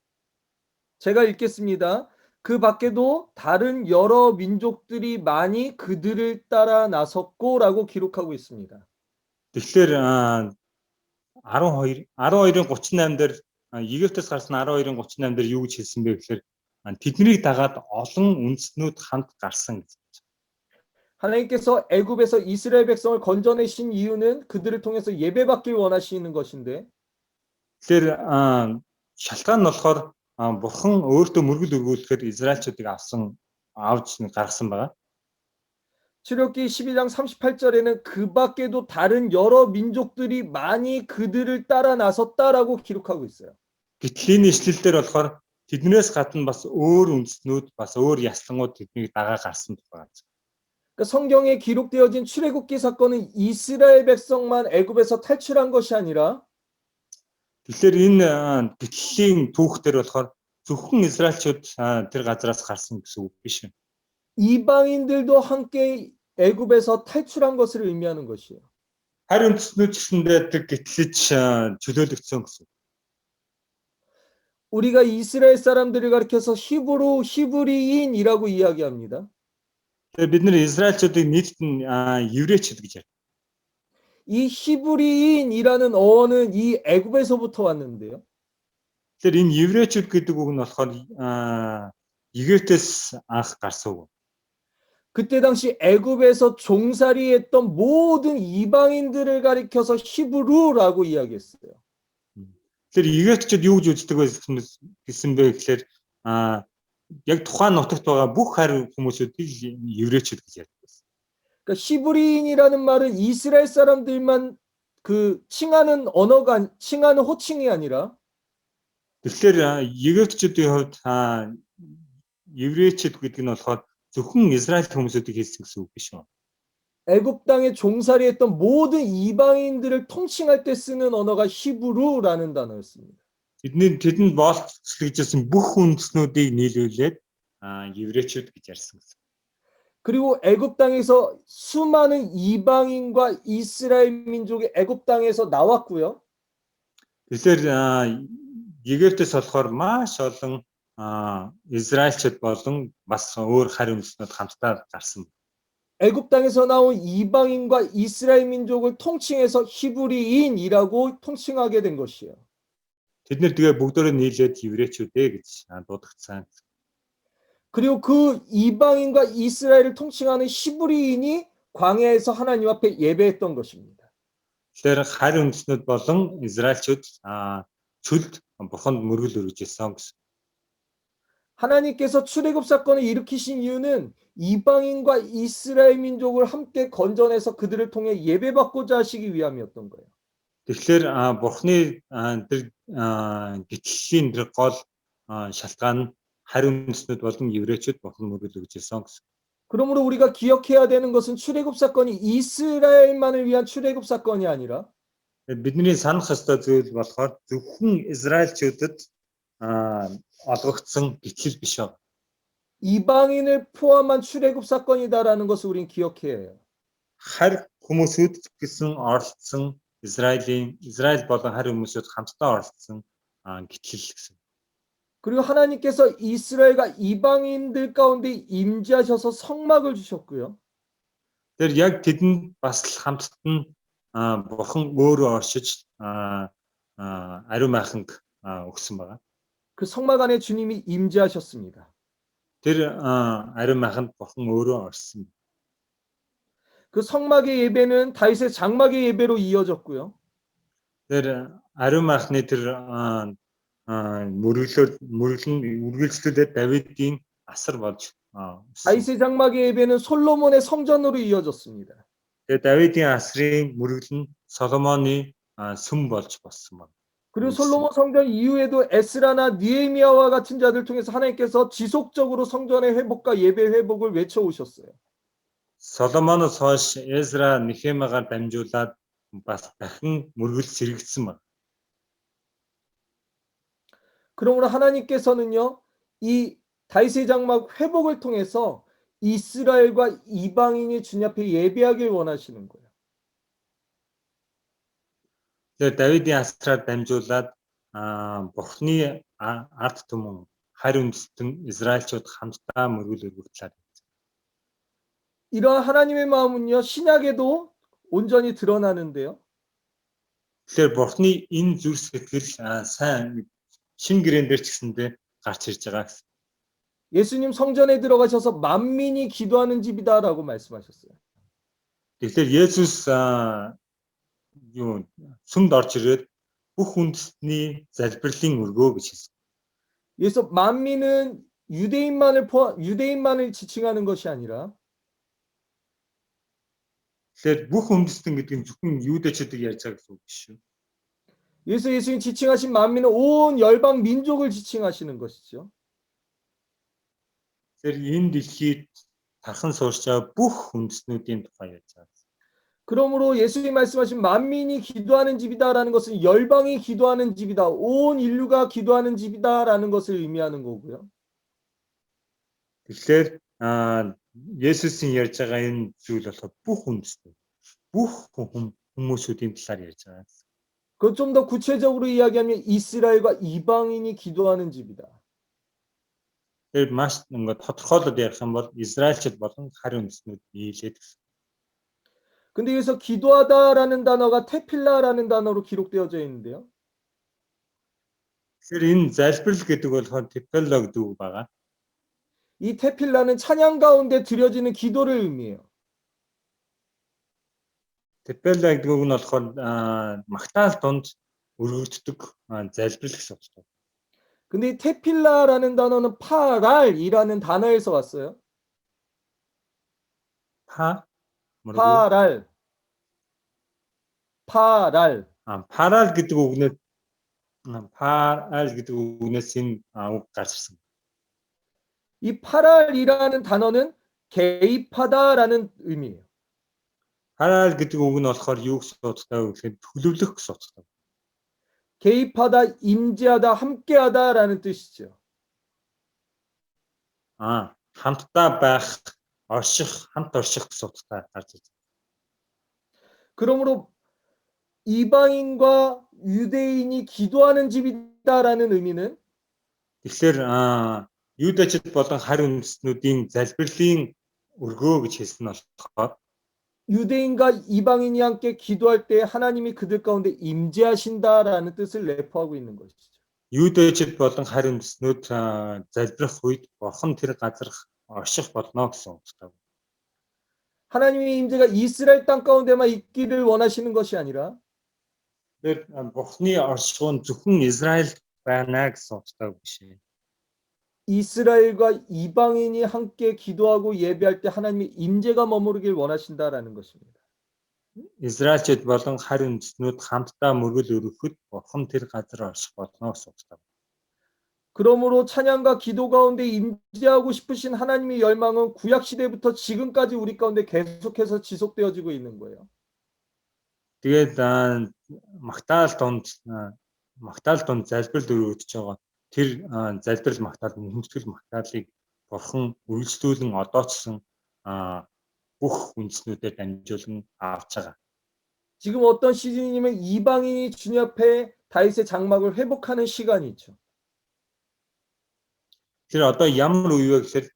제가 읽겠습니다. 그 밖에도 다른 여러 민족들이 많이 그들을 따라 나섰고라고 기록하고 있습니다. Тэгэхээр 12-ийн 38 дээр Египтээс гарсан 12-ийн 38 дээр юу гэж хэлсэн бэ гэхээр тэднийг дагаад олон үндэстнүүд хамт гарсан гэж. 하나님께서 애굽에서 이스라엘 백성을 건져내신 이유는 그들을 통해서 예배받길 원하시는 것인데 Тэгэхээр шалтгаан нь болохоор Бурхан өөртөө мөргөл өргүүлэхээр Израильчуудыг авч гаргасан байгаа. 출애굽기 12장 38절에는 그 밖에도 다른 여러 민족들이 많이 그들을 따라 나섰다라고 기록하고 있어요. Гэтэл энэ ишлэлдэр болохоор тэднээс гадна бас өөр үндэстнүүд бас өөр яслангууд тэднийг дагаа гарсан байгаа. 그러니까 성경에 기록되어진 출애굽기 사건은 이스라엘 백성만 애굽에서 탈출한 것이 아니라 Тэгэхээр энэ бичлэгийн түүхтэр болохоор зөвхөн Израильчууд тэр газараас гарсан гэсэн үг биш. 이방인들도 함께 애굽에서 탈출한 것을 의미하는 것이에요. Харь үндэстнүүд гэсэндээ тэр гэтлэж чөлөөлөгдсөн гэсэн. 우리가 이스라엘 사람들을 가리켜서 히브리인이라고 이야기합니다. Тэгээд бид нэр Израильчуудыг нийтд нь еврейчүүд гэж ярьдаг. 이 히브리인이라는 어원은 이 애굽에서부터 왔는데요. Тэгэхээр энэ еврейчүүд гэдэг үг нь болохоор Египтээс анх гарсан үг. 그때 당시 애굽에서 종살이했던 모든 이방인들을 가리켜서 히브루라고 이야기했어요. Тэгэхээр Египтчүүд юу гэж үздэг гэсэн бэ гэхээр яг тухайн нутагт байгаа бүх харь хүмүүсүүдийг еврейчүүд гэж ярьдаг. 그러니까 히브리인이라는 말은 이스라엘 사람들만 그 칭하는 호칭이 아니라 Тэгэхээр Египтчүүдийн хувьд еврейчүүд гэдэг нь болохоор зөвхөн Израиль хүмүүсүүдийг хэлсэн гэсэн үг биш үү? 애굽 땅에 종살이했던 모든 이방인들을 통칭할 때 쓰는 언어가 히브루라는 단어였습니다. Тэдэнд боолцлогдсон бүх үндэснүүдийг нийлүүлээд еврейчүүд гэж ярьсан гэсэн. 그리고 애굽 땅에서 수많은 이방인과 이스라엘 민족이 애굽 땅에서 나왔고요. Тэгэхээр Египтээс болохоор маш олон Израильчууд болон бас өөр харь үндэстнүүд хамтдаа гарсан. 애굽 땅에서 나온 이방인과 이스라엘 민족을 통칭해서 히브리인이라고 통칭하게 된 것이에요. Тэд нэр тэгээ бүгдөө нийлээд еврейчүүд гэж дуудагдсан. 그리고 그 이방인과 이스라엘을 통칭하는 히브리인이 광야에서 하나님 앞에 예배했던 것입니다. Тэгэхээр харь үндэстнүүд болон Израильчууд чөлд бурханд мөргөл өргөжсэн гэсэн. 하나님께서 출애굽 사건을 일으키신 이유는 이방인과 이스라엘 민족을 함께 건져내서 그들을 통해 예배받고자 하시기 위함이었던 거예요. Тэгэхээр бурхны тэр гитлэлийн тэр гол шалтгаан нь харь үндэстнүүд болон еврейчүүд бурхан мөргөл өргөжсэн гэсэн. 그러므로 우리가 기억해야 되는 것은 출애굽 사건이 이스라엘만을 위한 출애굽 사건이 아니라 Бидний санах ёстой зүйл болохоор зөвхөн Израильчүүдэд олгогдсон гитлэл биш байна. 이방인을 포함한 출애굽 사건이다라는 것을 우린 기억해야 해요. Харь хүмүүсүүд гэсэн оролцсон Израиль болон харь хүмүүсүүд хамтдаа оролцсон гитлэл гэсэн. 그리고 하나님께서 이스라엘과 이방인들 가운데 임재하셔서 성막을 주셨고요. Тэр яг тэдэнд бас л хамтд нь бурхан өөрөө оршиж ариун майханг өгсөн байгаа. 그 성막 안에 주님이 임재하셨습니다. Тэр ариун майханд бурхан өөрөө орсон. 그 성막의 예배는 다윗의 장막의 예배로 이어졌고요. Тэр ариун майхны тэр үргэлжлүүлээд Давидын асар болж 다윗의 장막의 예배는 솔로몬의 성전으로 이어졌습니다. тэгээд Давидын асрын мөргөл нь Соломоны сүм болж болсон байна. 그리고 솔로몬 성전 이후에도 에스라나 느헤미야와 같은 자들 통해서 하나님께서 지속적으로 성전의 회복과 예배 회복을 외쳐오셨어요. Соломоноос хойш Эзра, Нехемиагаар дамжуулаад бас дахин мөргөл сэргэгдсэн байна. 그러므로 하나님께서는요, 이 다윗의 장막 회복을 통해서 이스라엘과 이방인이 주님 앞에 예배하길 원하시는 거예요. Тэгээд Давидын асраар дамжуулаад бурхны ард түмэн харь үндэстэн Израильчууд хамтдаа мөргөл өргөгдлээ. 이러한 하나님의 마음은요, 신약에도 온전히 드러나는데요. Тэгэхээр бурхны энэ зүрх сэтгэл сайн шин гэрэн дээр ч гэсэндээ гарч ирж байгаа гэсэн. 예수님 성전에 들어가셔서 만민이 기도하는 집이다라고 말씀하셨어요. Тэгэхээр Есүс сүмд орж ирээд бүх үндэстний залбирлын өргөө гэж хэлсэн. 그래서 만민은 유대인만을 지칭하는 것이 아니라 Тэгэхээр бүх үндэстэн гэдэг нь зөвхөн юудэчүүдийг ярьж байгаа гэсэн үг биш шүү. 예수님 지칭하신 만민은 온 열방 민족을 지칭하시는 것이죠. Тэгэхээр энэ дэлхийд тархан суурч байгаа бүх үндэстнүүдийн тухай ярьж байгаа. 그러므로 예수님 말씀하신 만민이 기도하는 집이다라는 것은 열방이 기도하는 집이다. 온 인류가 기도하는 집이다라는 것을 의미하는 거고요. Тэгэхээр Есүсийн ярьж байгаа энэ зүйл болохоор бүх үндэстэн бүх хүмүүсүүдийн талаар ярьж байгаа. 그 좀 더 구체적으로 이야기하면 이스라엘과 이방인이 기도하는 집이다. Тэр маш ингээд тодорхойлоод ярих юм бол Израильчид болон харь үндэстнүүд нийлээд гэсэн. 근데 여기서 기도하다라는 단어가 테필라라는 단어로 기록되어져 있는데요. Тэгэхээр энэ залбирал гэдэг болохоор тепелла гэдэг үг байгаа. 이 테필라는 찬양 가운데 드려지는 기도를 의미해요. Тепелла гэдэг үг нь болохоор магтаал донд өргөгддөг залбирал гэсэн үг. 근데 이 테필라라는 단어는 파랄이라는 단어에서 왔어요. 파랄. 파랄. 파랄 гэдэг үгнээс 파랄 гэдэг үгнээс энэ үг гарч ирсэн. 이 파랄이라는 단어는 개입하다라는 의미예요. 파랄 гэдэг үг нь болохоор юу гэсэн утгатай вэ гэхээр төлөвлөх гэсэн утгатай. 개입하다, 임재하다, 함께하다라는 뜻이죠. хамтдаа байх, орших, хамт орших гэсэн утгатай гарч ирсэн. 그러므로 이방인과 유대인이 기도하는 집이다라는 의미는 Тэгэхээр юудэчд болон харь үндэстнүүдийн залбирлын өргөө гэж хэлсэн нь болохоор 유대인과 이방인이 함께 기도할 때 하나님이 그들 가운데 임재하신다라는 뜻을 내포하고 있는 것이죠. юудэчд болон харь үндэстнүүд залбирах үед бурхан тэр газар орших болно гэсэн утгатай. 하나님의 임재가 이스라엘 땅 가운데만 있기를 원하시는 것이 아니라 Тэр бурхны орших нь зөвхөн Израиль байна гэсэн утгатай биш. 이스라엘과 이방인이 함께 기도하고 예배할 때 하나님의 임재가 머무르길 원하신다라는 것입니다. Израильчид болон харь үндэстнүүд хамтдаа мөргөл өргөхөд бурхан тэр газар орших болно гэсэн утгатай. 그러므로 찬양과 기도 가운데 임재하고 싶으신 하나님의 열망은 구약 시대부터 지금까지 우리 가운데 계속해서 지속되어지고 있는 거예요. Тэгээд магтаал донд залбирал өргөдөж байгаа. Тэр залбирал магтаал хүндэтгэл магтаалыг бурхан үйлчлүүлэн одоочсон бүх үндэстнүүдэд дамжуулан авч байгаа. 지금 어떤 시즌이면 이방인이 주님 앞에 다윗의 장막을 회복하는 시간이 있죠. Тэр одоо ямар үе вэ гэхээр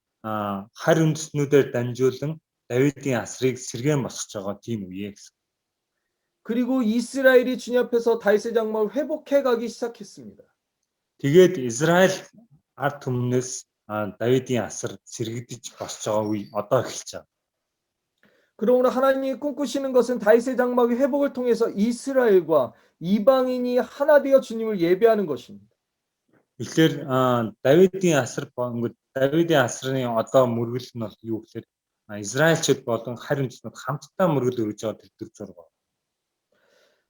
харь үндэстнүүдэд дамжуулан Давидын асрыг сэргээн босгож байгаа тийм үе гэсэн. 그리고 이스라엘이 주님 앞에서 다윗의 장막을 회복해 가기 시작했습니다. Тэгээд Израиль ард түмнээс Давидын асар сэргэгдэж босч байгаа үе одоо эхэлж байгаа. 그러므로 하나님이 꿈꾸시는 것은 다윗의 장막의 회복을 통해서 이스라엘과 이방인이 하나 되어 주님을 예배하는 것입니다. Тэгэхээр Давидын асар Давидын асрын одоо мөргөл нь бол юу гэхээр Израильчууд болон харь үндэстнүүд хамтдаа мөргөл өргөж байгаа тэр зураг.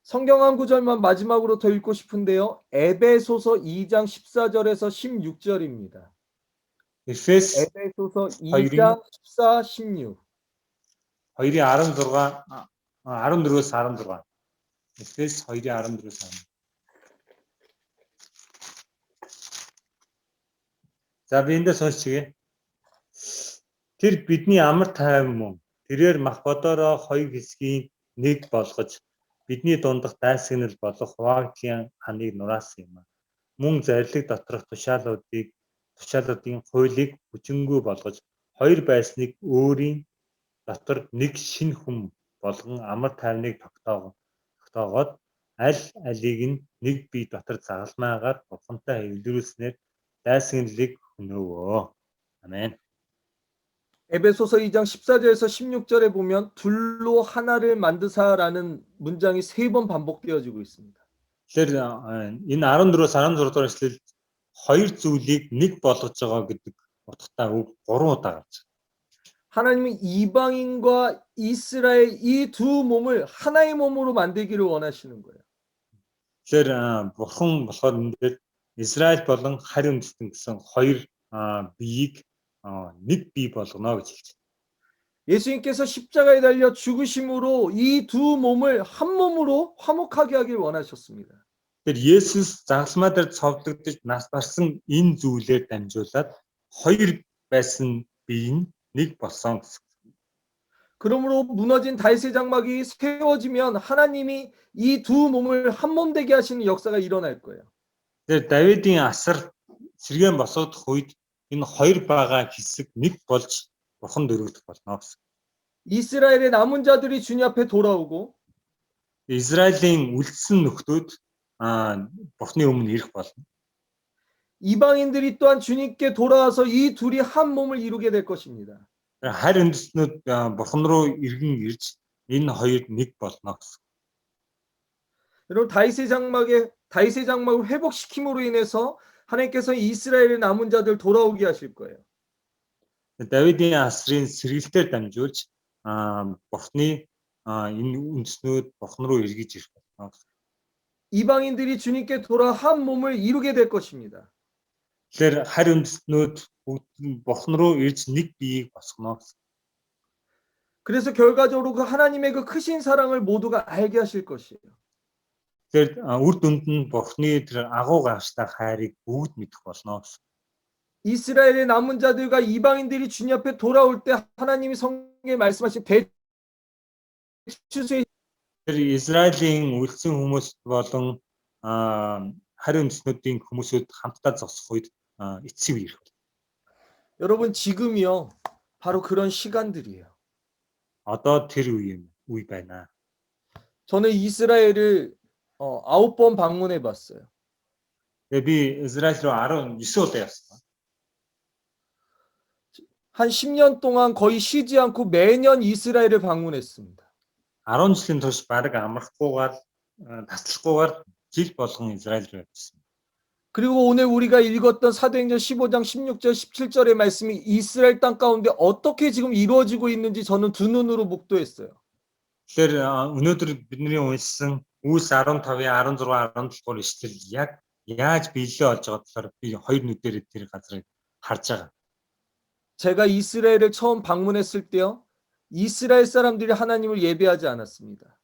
성경 한 구절만 마지막으로 더 읽고 싶은데요. 에베소서 2장 14절에서 16절입니다. Эфес 에베소서 2장 14, 16. 2:16 14-өөс 16. Эфес 2:14-өөс 16. За би эндээс сонсчихъя. Тэр бидний амар тайван мөн. Тэрээр мах бодороо хоёр хэсгийн нэг болгож бидний дундах дайсагнал болох хуваагдлийн ханыг нураасан юм. Мөн зарлиг доторх тушаалуудын хуулийг хүчингүй болгож хоёр байсныг өөрийн дотор нэг шинэ хүм болгон амар тайвныг тогтоогоод аль алийг нь нэг бие дотор загалмаагаар бурхантай эвлэрүүлснээр дайсагналыг өнөөвөө. 아멘. 에베소서 2장 14절에서 16절에 보면 둘로 하나를 만드사라는 문장이 3번 반복되어지고 있습니다. Тэгэхээр энэ 14-өөс 16 дугаар эшлэл хоёр зүйлийг нэг болгож байгаа гэдэг утгатай үг 3 удаа гарч байна. 하나님은 이방인과 이스라엘 이 두 몸을 하나의 몸으로 만들기를 원하시는 거예요. Тэгэхээр бурхан болохоор энэ Израиль болон харь үндэстэн гэсэн хоёр биеийг нэг бие болгоно гэж хэлж байна. 예수님께서 십자가에 달려 죽으심으로 이 두 몸을 한 몸으로 화목하게 하길 원하셨습니다. Тэгэхээр Есүс загалмай дээр цовдлогдож нас барсан энэ зүйлээр дамжуулаад хоёр байсан бие нь нэг болсон гэсэн. 그러므로 무너진 다윗의 장막이 세워지면 하나님이 이 두 몸을 한 몸 되게 하시는 역사가 일어날 거예요. Тэгэхээр Давидын асар сэргээн босоодох үед энэ хоёр байгаа хэсэг нэг болж Бурханд өргөдөх болно гэсэн. 이스라엘의 남은 자들이 주님 앞에 돌아오고 Израилийн үлдсэн нөхдүүд Бурхны өмнө ирэх болно. 이방인들이 또한 주님께 돌아와서 이 둘이 한 몸을 이루게 될 것입니다. Харь үндэстнүүд Бурхан руу иргэн ирж энэ хоёр нэг болно гэсэн. 여러분 다윗의 장막을 회복시킴으로 인해서 하나님께서 이스라엘의 남은 자들 돌아오게 하실 거예요. Давидын асрын сэргэлтээр дамжуулж Бурхны энэ үндэстнүүд Бурхан руу эргэж ирэх болно. 이방인들이 주님께 돌아 한 몸을 이루게 될 것입니다. Тэгэхээр харь үндэстнүүд бүгд Бурхан руу ирж нэг биеийг босгоно гэсэн. 그래서 결과적으로 그 하나님의 그 크신 사랑을 모두가 알게 하실 것이에요. Тэгэхээр үр дүнд нь Бурхны тэр агуу гаштай хайрыг бүгд мэдэх болно гэсэн. 이스라엘의 남은 자들과 이방인들이 주님 앞에 돌아올 때 하나님이 성경에 말씀하신 배추수의 Тэр Израилийн үлдсэн хүмүүс болон харь үндэстнүүдийн хүмүүсүүд хамтдаа зогсох үед эцсийн үе ирэх. 여러분 지금이요 바로 그런 시간들이에요. Одоо тэр үе байна. 저는 이스라엘을 9번 방문해 봤어요. Тэгээ би Израиль руу 19 удаа явсан. 한 10년 동안 거의 쉬지 않고 매년 이스라엘을 방문했습니다. 10 жилийн турш баг амрахгүйгээр таслахгүйгээр жил болгон Израиль руу явсан. 그리고 오늘 우리가 읽었던 사도행전 15장 16절 17절의 말씀이 이스라엘 땅 가운데 어떻게 지금 이루어지고 있는지 저는 두 눈으로 목도했어요. Тэгэхээр өнөөдөр бидний уншсан Үлс 15-ийн 16 17 дугаар ишлэл яг яаж биелээ болж байгаа болохоор би хоёр нүдээр тэр газрыг харж байгаа. 제가 이스라엘을 처음 방문했을 때요. 이스라엘 사람들이 하나님을 예배하지 않았습니다.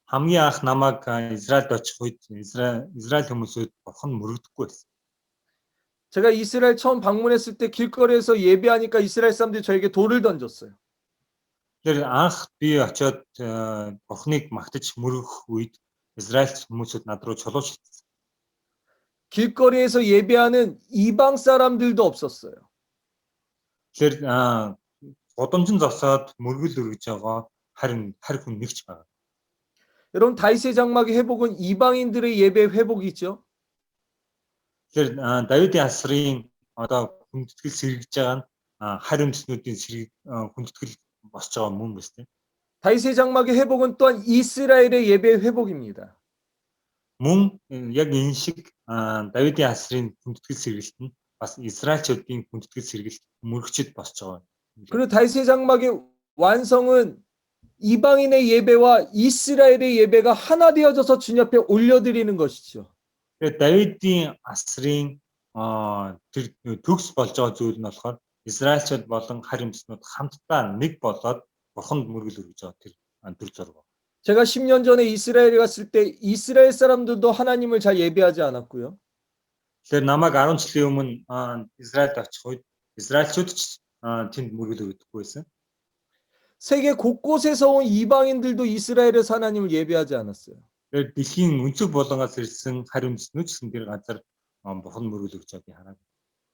Хамгийн анх намайг Израильд очих үед Израиль хүмүүсүүд Бурхан мөрөгдөхгүй байсан. 제가 이스라엘 처음 방문했을 때 길거리에서 예배하니까 이스라엘 사람들이 저에게 돌을 던졌어요. Тэгэхээр анх би очиод Бурханыг магтаж мөрөгөх үед Израиль хүмүүсүүд над руу чулуу шилжсэн. 길거리에서 예배하는 이방 사람들도 없었어요. Тэгэхээр годомжин зогсоод мөргөл өргөж байгаа харин хүн нэгч байгаа. 여러분 다윗의 장막의 회복은 이방인들의 예배 회복이죠. Тэгэхээр Давидын асрын одоо хүндэтгэл сэргэж байгаа нь харь үндэстнүүдийн сэрэг хүндэтгэл босч байгаа мөн биз дээ. 다윗의 장막의 회복은 또한 이스라엘의 예배 회복입니다. Мөн яг энэ шиг Давидын асрын хүндэтгэл сэргэлт нь бас Израильчүүдийн хүндэтгэл сэргэлт мөрөгчд босч байгаа. 그리고 다윗의 장막의 완성은 이방인의 예배와 이스라엘의 예배가 하나 되어져서 주님 앞에 올려드리는 것이죠. Тэгээд Давидын асрын тэр төгс болж байгаа зүйл нь болохоор Израильчууд болон харь үндэстнүүд хамтдаа нэг болоод Бурханд мөргөл өргөж байгаа тэр төр зураг. 제가 10년 전에 이스라엘에 갔을 때 이스라엘 사람들도 하나님을 잘 예배하지 않았고요. Тэгэхээр намайг 10 жилийн өмнө Израильд очих үед Израильчууд ч тэнд мөргөл өргөдөггүй байсан. 세계 곳곳에서 온 이방인들도 이스라엘에서 하나님을 예배하지 않았어요. Тэгээд дэлхийн өнцөг болгоноос ирсэн харь үндэстнүүд ч тэр газар Бурханд мөргөл өргөж байгааг би хараад.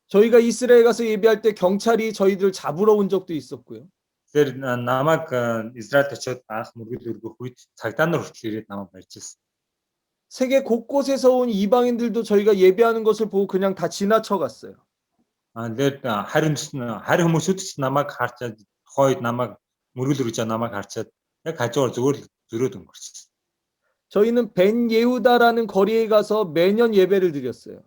저희가 이스라엘 가서 예배할 때 경찰이 저희들 잡으러 온 적도 있었고요. Тэр намайг Израильд очиод анх мөргөл өргөх үед цагдаа нар хүртэл ирээд намайг барьж ирсэн. 세계 곳곳에서 온 이방인들도 저희가 예배하는 것을 보고 그냥 다 지나쳐 갔어요. Тэгээд харь хүмүүсүүд ч намайг харчаад тухайд намайг мөргөл өргөж намайг харчаад яг хажуугаар зүгээр л зөрөөд өнгөрчихсөн. 저희는 벤 예후다라는 거리에 가서 매년 예배를 드렸어요.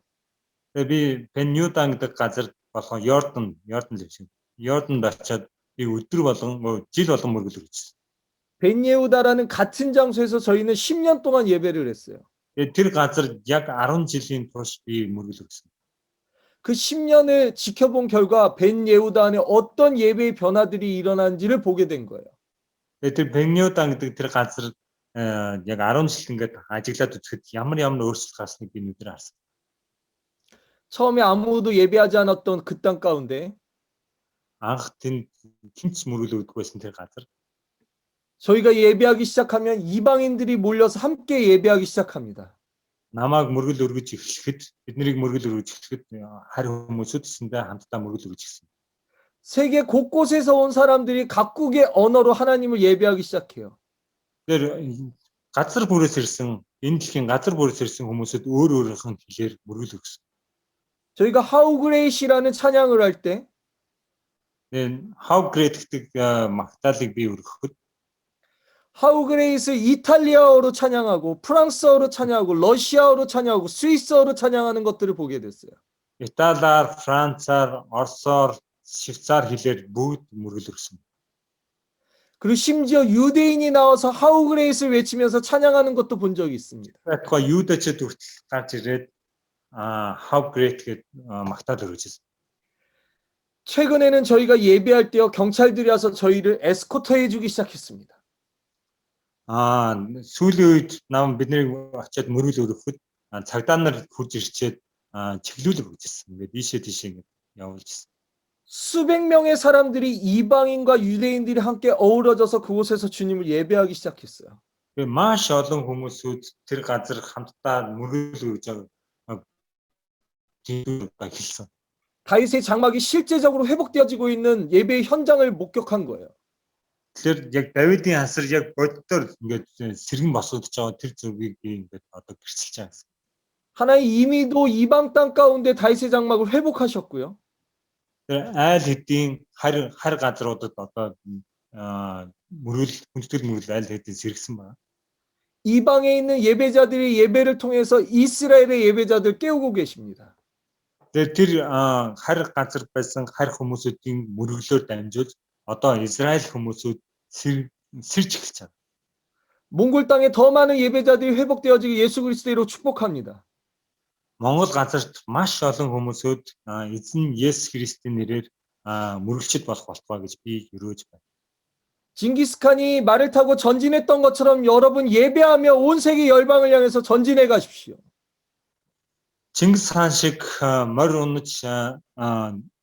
Тэгээд би Пеньюдан гэдэг газар болохоо Йордан лэвшин. Йорданд очиод би өдөр болгон жил болгон мөргөл өргөжсөн. 벤 예후다라는 같은 장소에서 저희는 10년 동안 예배를 했어요. Тэгээд тэр газар яг 10 жилийн турш би мөргөл өргөсөн. 그 10년을 지켜본 결과 벤 예후다 안에 어떤 예배의 변화들이 일어난지를 보게 된 거예요. Тэгээд тэр Пеньюдан гэдэг тэр газар яг 10 жил ингээд ажиглаад үзэхэд ямар өөрчлөлт гарсныг би нүдээр харсан. 처음에 아무도 예배하지 않았던 그 땅 가운데 анх тэнд хинч мөргөл өгдөг байсан тэр газар. 저희가 예배하기 시작하면 이방인들이 몰려서 함께 예배하기 시작합니다. Намааг мөргөл өргөж эхлэхэд биднийг мөргөл өргөж эхлэхэд харь хүмүүсүүд тэсэндээ хамтдаа мөргөл өргөж гисэн. 세계 곳곳에서 온 사람들이 각국의 언어로 하나님을 예배하기 시작해요. Тэр газар бүрээс ирсэн энэ дэлхийн газар бүрээс ирсэн хүмүүсүүд өөр өөрийнх нь хэлээр мөргөл өгсөн. 저희가 How Great이라는 찬양을 할 때 Тэгээд How Great гэдэг магтаалыг би өргөхөд How Great을 이탈리아어로 찬양하고 프랑스어로 찬양하고 러시아어로 찬양하고 스위스어로 찬양하는 것들을 보게 됐어요. Италиар, Францаар, Оросоор, Швейцар хэлээр бүгд мөргөл өргсөн. 그리고 심지어 유대인이 나와서 How Great을 외치면서 찬양하는 것도 본 적이 있습니다. Тэгэхээр юудаачд хүртэл гарч ирээд How Great гэдэг магтаал өргөжсэн. 최근에는 저희가 예배할 때요 경찰들이 와서 저희를 에스코트해 주기 시작했습니다. Сүүлийн үед нам биднийг очиад мөргөл өргөхөд цагдаа нар хурж ирчээд чиглүүлэг өгчсэн. Ингээд ийшээ ингээд явуулж ирсэн. 수백 명의 사람들이 이방인과 유대인들이 함께 어우러져서 그곳에서 주님을 예배하기 시작했어요. Тэгээд маш олон хүмүүсүүд тэр газар хамтдаа мөргөл өргөж хэлсэн. 다윗의 장막이 실제적으로 회복되어지고 있는 예배의 현장을 목격한 거예요. Тэгэхээр яг Давидын хасар яг боддоор ингээд сэргэн босгодож байгаа тэр зүгийг би ингээд одоо гэрчилж байгаа. 하나님 이미도 이방 땅 가운데 다윗의 장막을 회복하셨고요. Тэр айл хэдийн харь газруудад одоо мөргөл хүндэтгэл мөргөл айл хэдийн сэргсэн байна. 이방에 있는 예배자들이 예배를 통해서 이스라엘의 예배자들 깨우고 계십니다. Тэр харь газар байсан харь хүмүүсүүдийн мөргөлөөр дамжуулж одоо Израиль хүмүүсүүд сэрж эхэлж байгаа. 몽골 땅에 더 많은 예배자들이 회복되어지고 예수 그리스도로 축복합니다. Монгол газарт маш олон хүмүүсүүд эзэн Есүс Христийн нэрээр мөргөлчд болох болтугай гэж би өрөөж байна. 징기스칸이 말을 타고 전진했던 것처럼 여러분 예배하며 온 세계 열방을 향해서 전진해 가십시오. Чингис хаан шиг морь унаж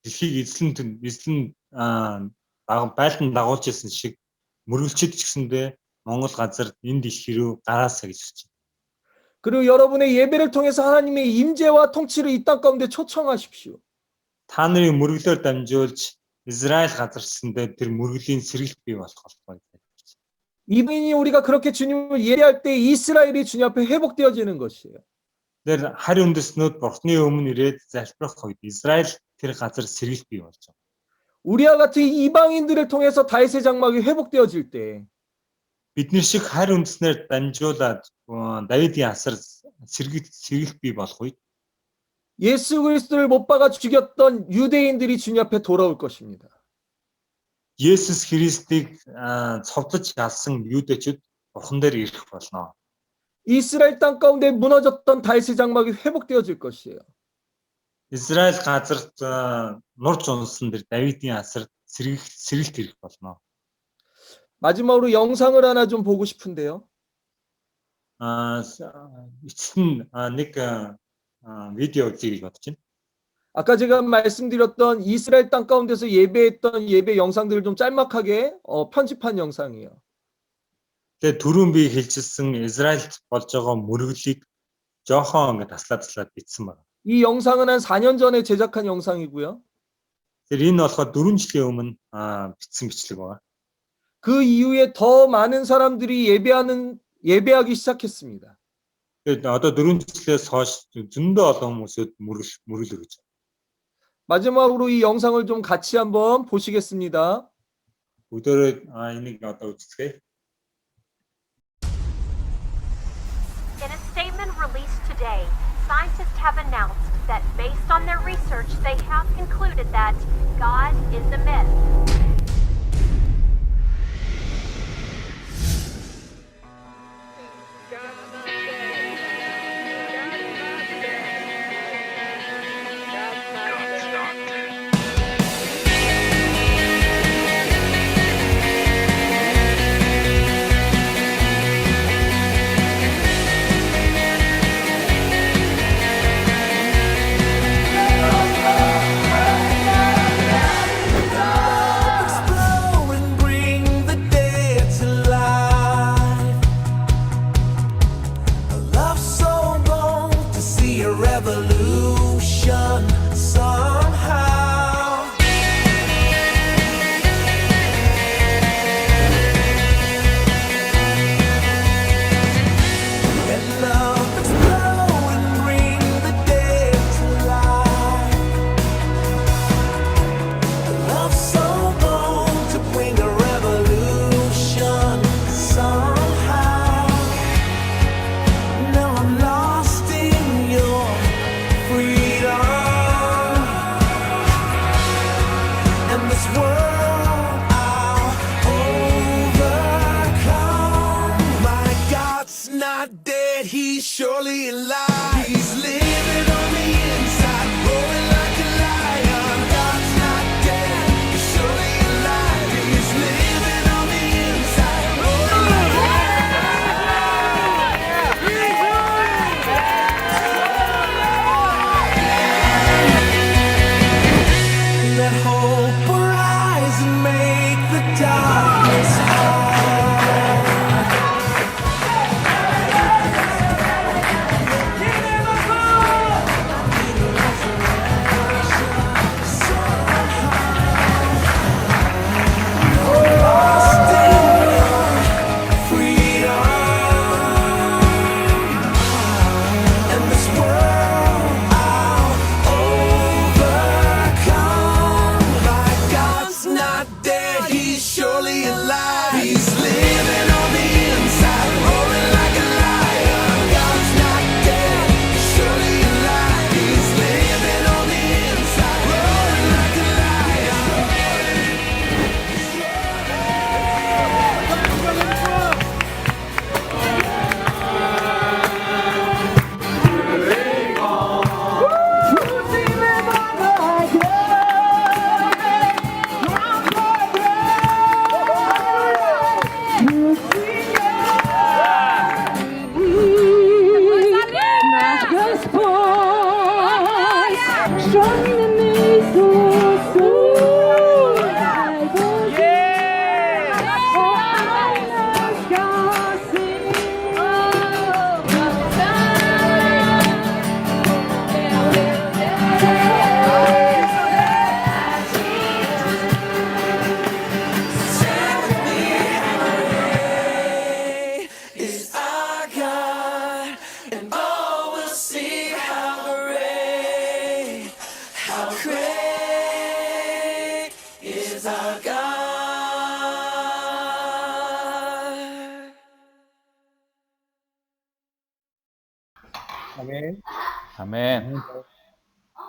дэлхийг эзлэн байлдан дагуулж ирсэн шиг мөргөлчд ч гэсэндээ Монгол газар энэ дэлхий рүү гараасаа гэж хэлж байна. 그리고 여러분의 예배를 통해서 하나님의 임재와 통치를 이 땅 가운데 초청하십시오. Та нарын мөргөлөөр дамжуулж Израиль газарсэндээ тэр мөргөлийн сэргэлт бий болох болтугай. 이방인이 우리가 그렇게 주님을 예배할 때 이스라엘이 주님 앞에 회복되어지는 것이에요. Тэр харь үндэснүүд Бурхны өмнө ирээд залбирах үед Израиль тэр газар сэргэлт бий болж байгаа. 우리와 같은 이방인들을 통해서 다윗의 장막이 회복되어질 때 Бидний шиг харь үндэснээр дамжуулаад Давидын хасар сэргэлт бий болох үед 예수 그리스도를 못 박아 죽였던 유대인들이 주님 앞에 돌아올 것입니다. Есүс Христийг цовдож ялсан юудэчүүд Бурхан дээр ирэх болно. 이스라엘 땅 가운데 무너졌던 다윗의 장막이 회복되어질 것이에요. Израиль газарт нурж унсан дэр Давидын хасар сэргэлт ирэх болно. 마지막으로 영상을 하나 좀 보고 싶은데요. Эцэст нь нэг видео үзье гэж бодож байна. 아까 제가 말씀드렸던 이스라엘 땅 가운데서 예배했던 예배 영상들을 좀 짤막하게 편집한 영상이에요. Тэгээ түрүүн би хэлчихсэн Израильд болж байгаа мөргөлийг жоохон ингэ таслаад бичсэн байна. 이 영상은 한 4년 전에 제작한 영상이고요. Тэр энэ болохоор 4 жилийн өмнө бичсэн бичлэг байна. 그 이후에 더 많은 사람들이 예배하기 시작했습니다. Тэгээд одоо 4 жилээс хойш зөндөө олон хүмүүсүүд мөргөл өргөж. 마지막으로 이 영상을 좀 같이 한번 보시겠습니다. Өдөрөө энийг одоо үздэгэ. In a statement released today, scientists have announced that based on their research, they have concluded that God is a myth. a revolution somehow. Let love explode and bring the dead to life. A love so bold to bring a revolution somehow. Now I'm lost in your freedom, and this world I'll overcome. My God's not dead, he's surely alive. He's living on the inside, roaring like a lion. God's not dead, he's surely alive. He's living on the inside, roaring like a lion. Let hope arise and make the darkness hide. Lost in your freedom, and this world I'll overcome. My God's not dead, he's surely alive. He's living on the inside, roaring like a lion. God's not dead, he's surely alive. He's living on the inside, roaring like a lion. Is our God, and all will see how great is our God. 아멘. 아멘.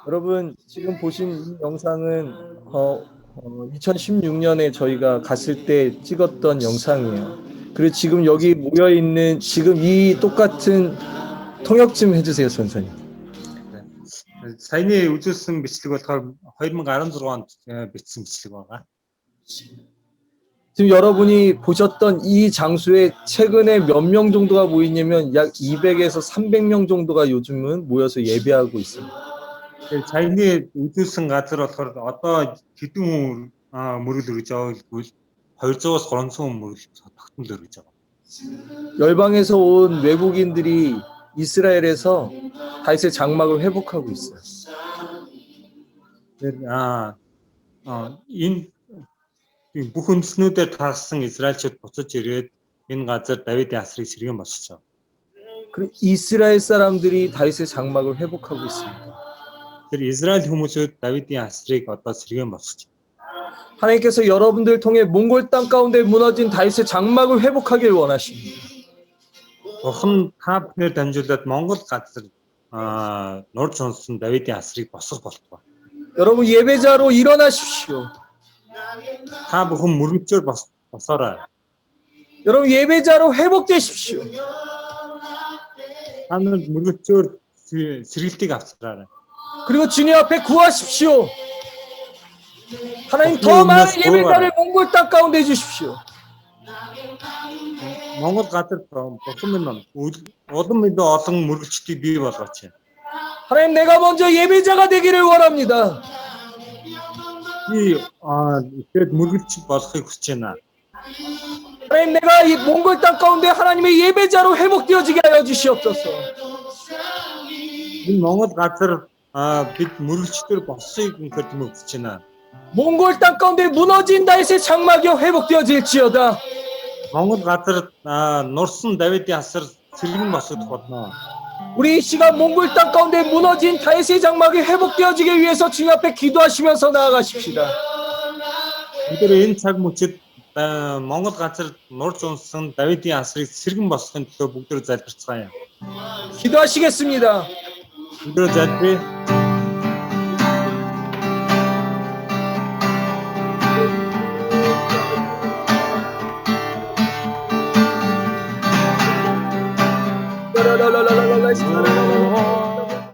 여러분 지금 보신 이 영상은 2016년에 저희가 갔을 때 찍었던 영상이에요. 그리고 지금 여기 모여 있는 지금 이 똑같은 통역 좀 해주세요, 선생님. Саяны үзүүлсэн бичлэг болохоор 2016 онд бичсэн бичлэг байгаа. 지금 여러분이 보셨던 이 장소에 최근에 몇 명 정도가 모이냐면 약 200에서 300명 정도가 요즘은 모여서 예배하고 있습니다. Саяны үзүүлсэн газар болохоор одоо хэдэн мөрөл өргөж байгаа гэвэл 200-аас 300 мөрөл тогтмол өргөж байгаа. 열방에서 온 외국인들이 이스라엘에서 다윗의 장막을 회복하고 있어요. Энэ бүх үндэснүүдэд таарсан израильчууд буцаж ирээд энэ газар Давидын асрыг сэргэн босчихоо. 그리고 이스라엘 사람들이 다윗의 장막을 회복하고 있습니다. Тэр Израиль хүмүүсүүд Давидын асрыг одоо сэргэн босчихоо. 하나님께서 여러분들 통해 몽골 땅 가운데 무너진 다윗의 장막을 회복하길 원하십니다. Бурхан та бүхнээр дамжуулаад Монгол газар нурж унсан Давидын асрыг босгох болтугай. 여러분 예배자로 일어나십시오. Та бүхэн мөрөгчөөр босоорой. 여러분 예배자로 회복되십시오. Та нар мөрөгчөөр сэргэлтийг авчраарай. 그리고 주님 앞에 구하십시오. 하나님 더 많은 예배자를 몽골 땅 가운데 주십시오. Монгол газар бурхан минь улам мэдээ олон мөрөгчдийг бий болгооч. 하나님 내가 먼저 예배자가 되기를 원합니다. Би ихэд мөрөгч болохыг хүсэж байна. 하나님 내가 이 몽골 땅 가운데 하나님의 예배자로 회복되어지게 하여 주시옵소서. Энэ Монгол газар бид мөрөгчдөр босыг ингээд мөвч байна. 몽골 땅 가운데 무너진 다윗의 장막이 회복되어질지어다. Монгол газар нурсан Давидын асар сэргэн босогдох болно. 우리 이 시간 몽골 땅 가운데 무너진 다윗의 장막이 회복되어지기 위해서 주님 앞에 기도하시면서 나아가십시다. Бид энэ цаг мөчид Монгол газар нурж унсан Давидын асрыг сэргэн босгохын төлөө бүгдөө залбирцгаая. 기도하시겠습니다. Бүгдөө залбирая.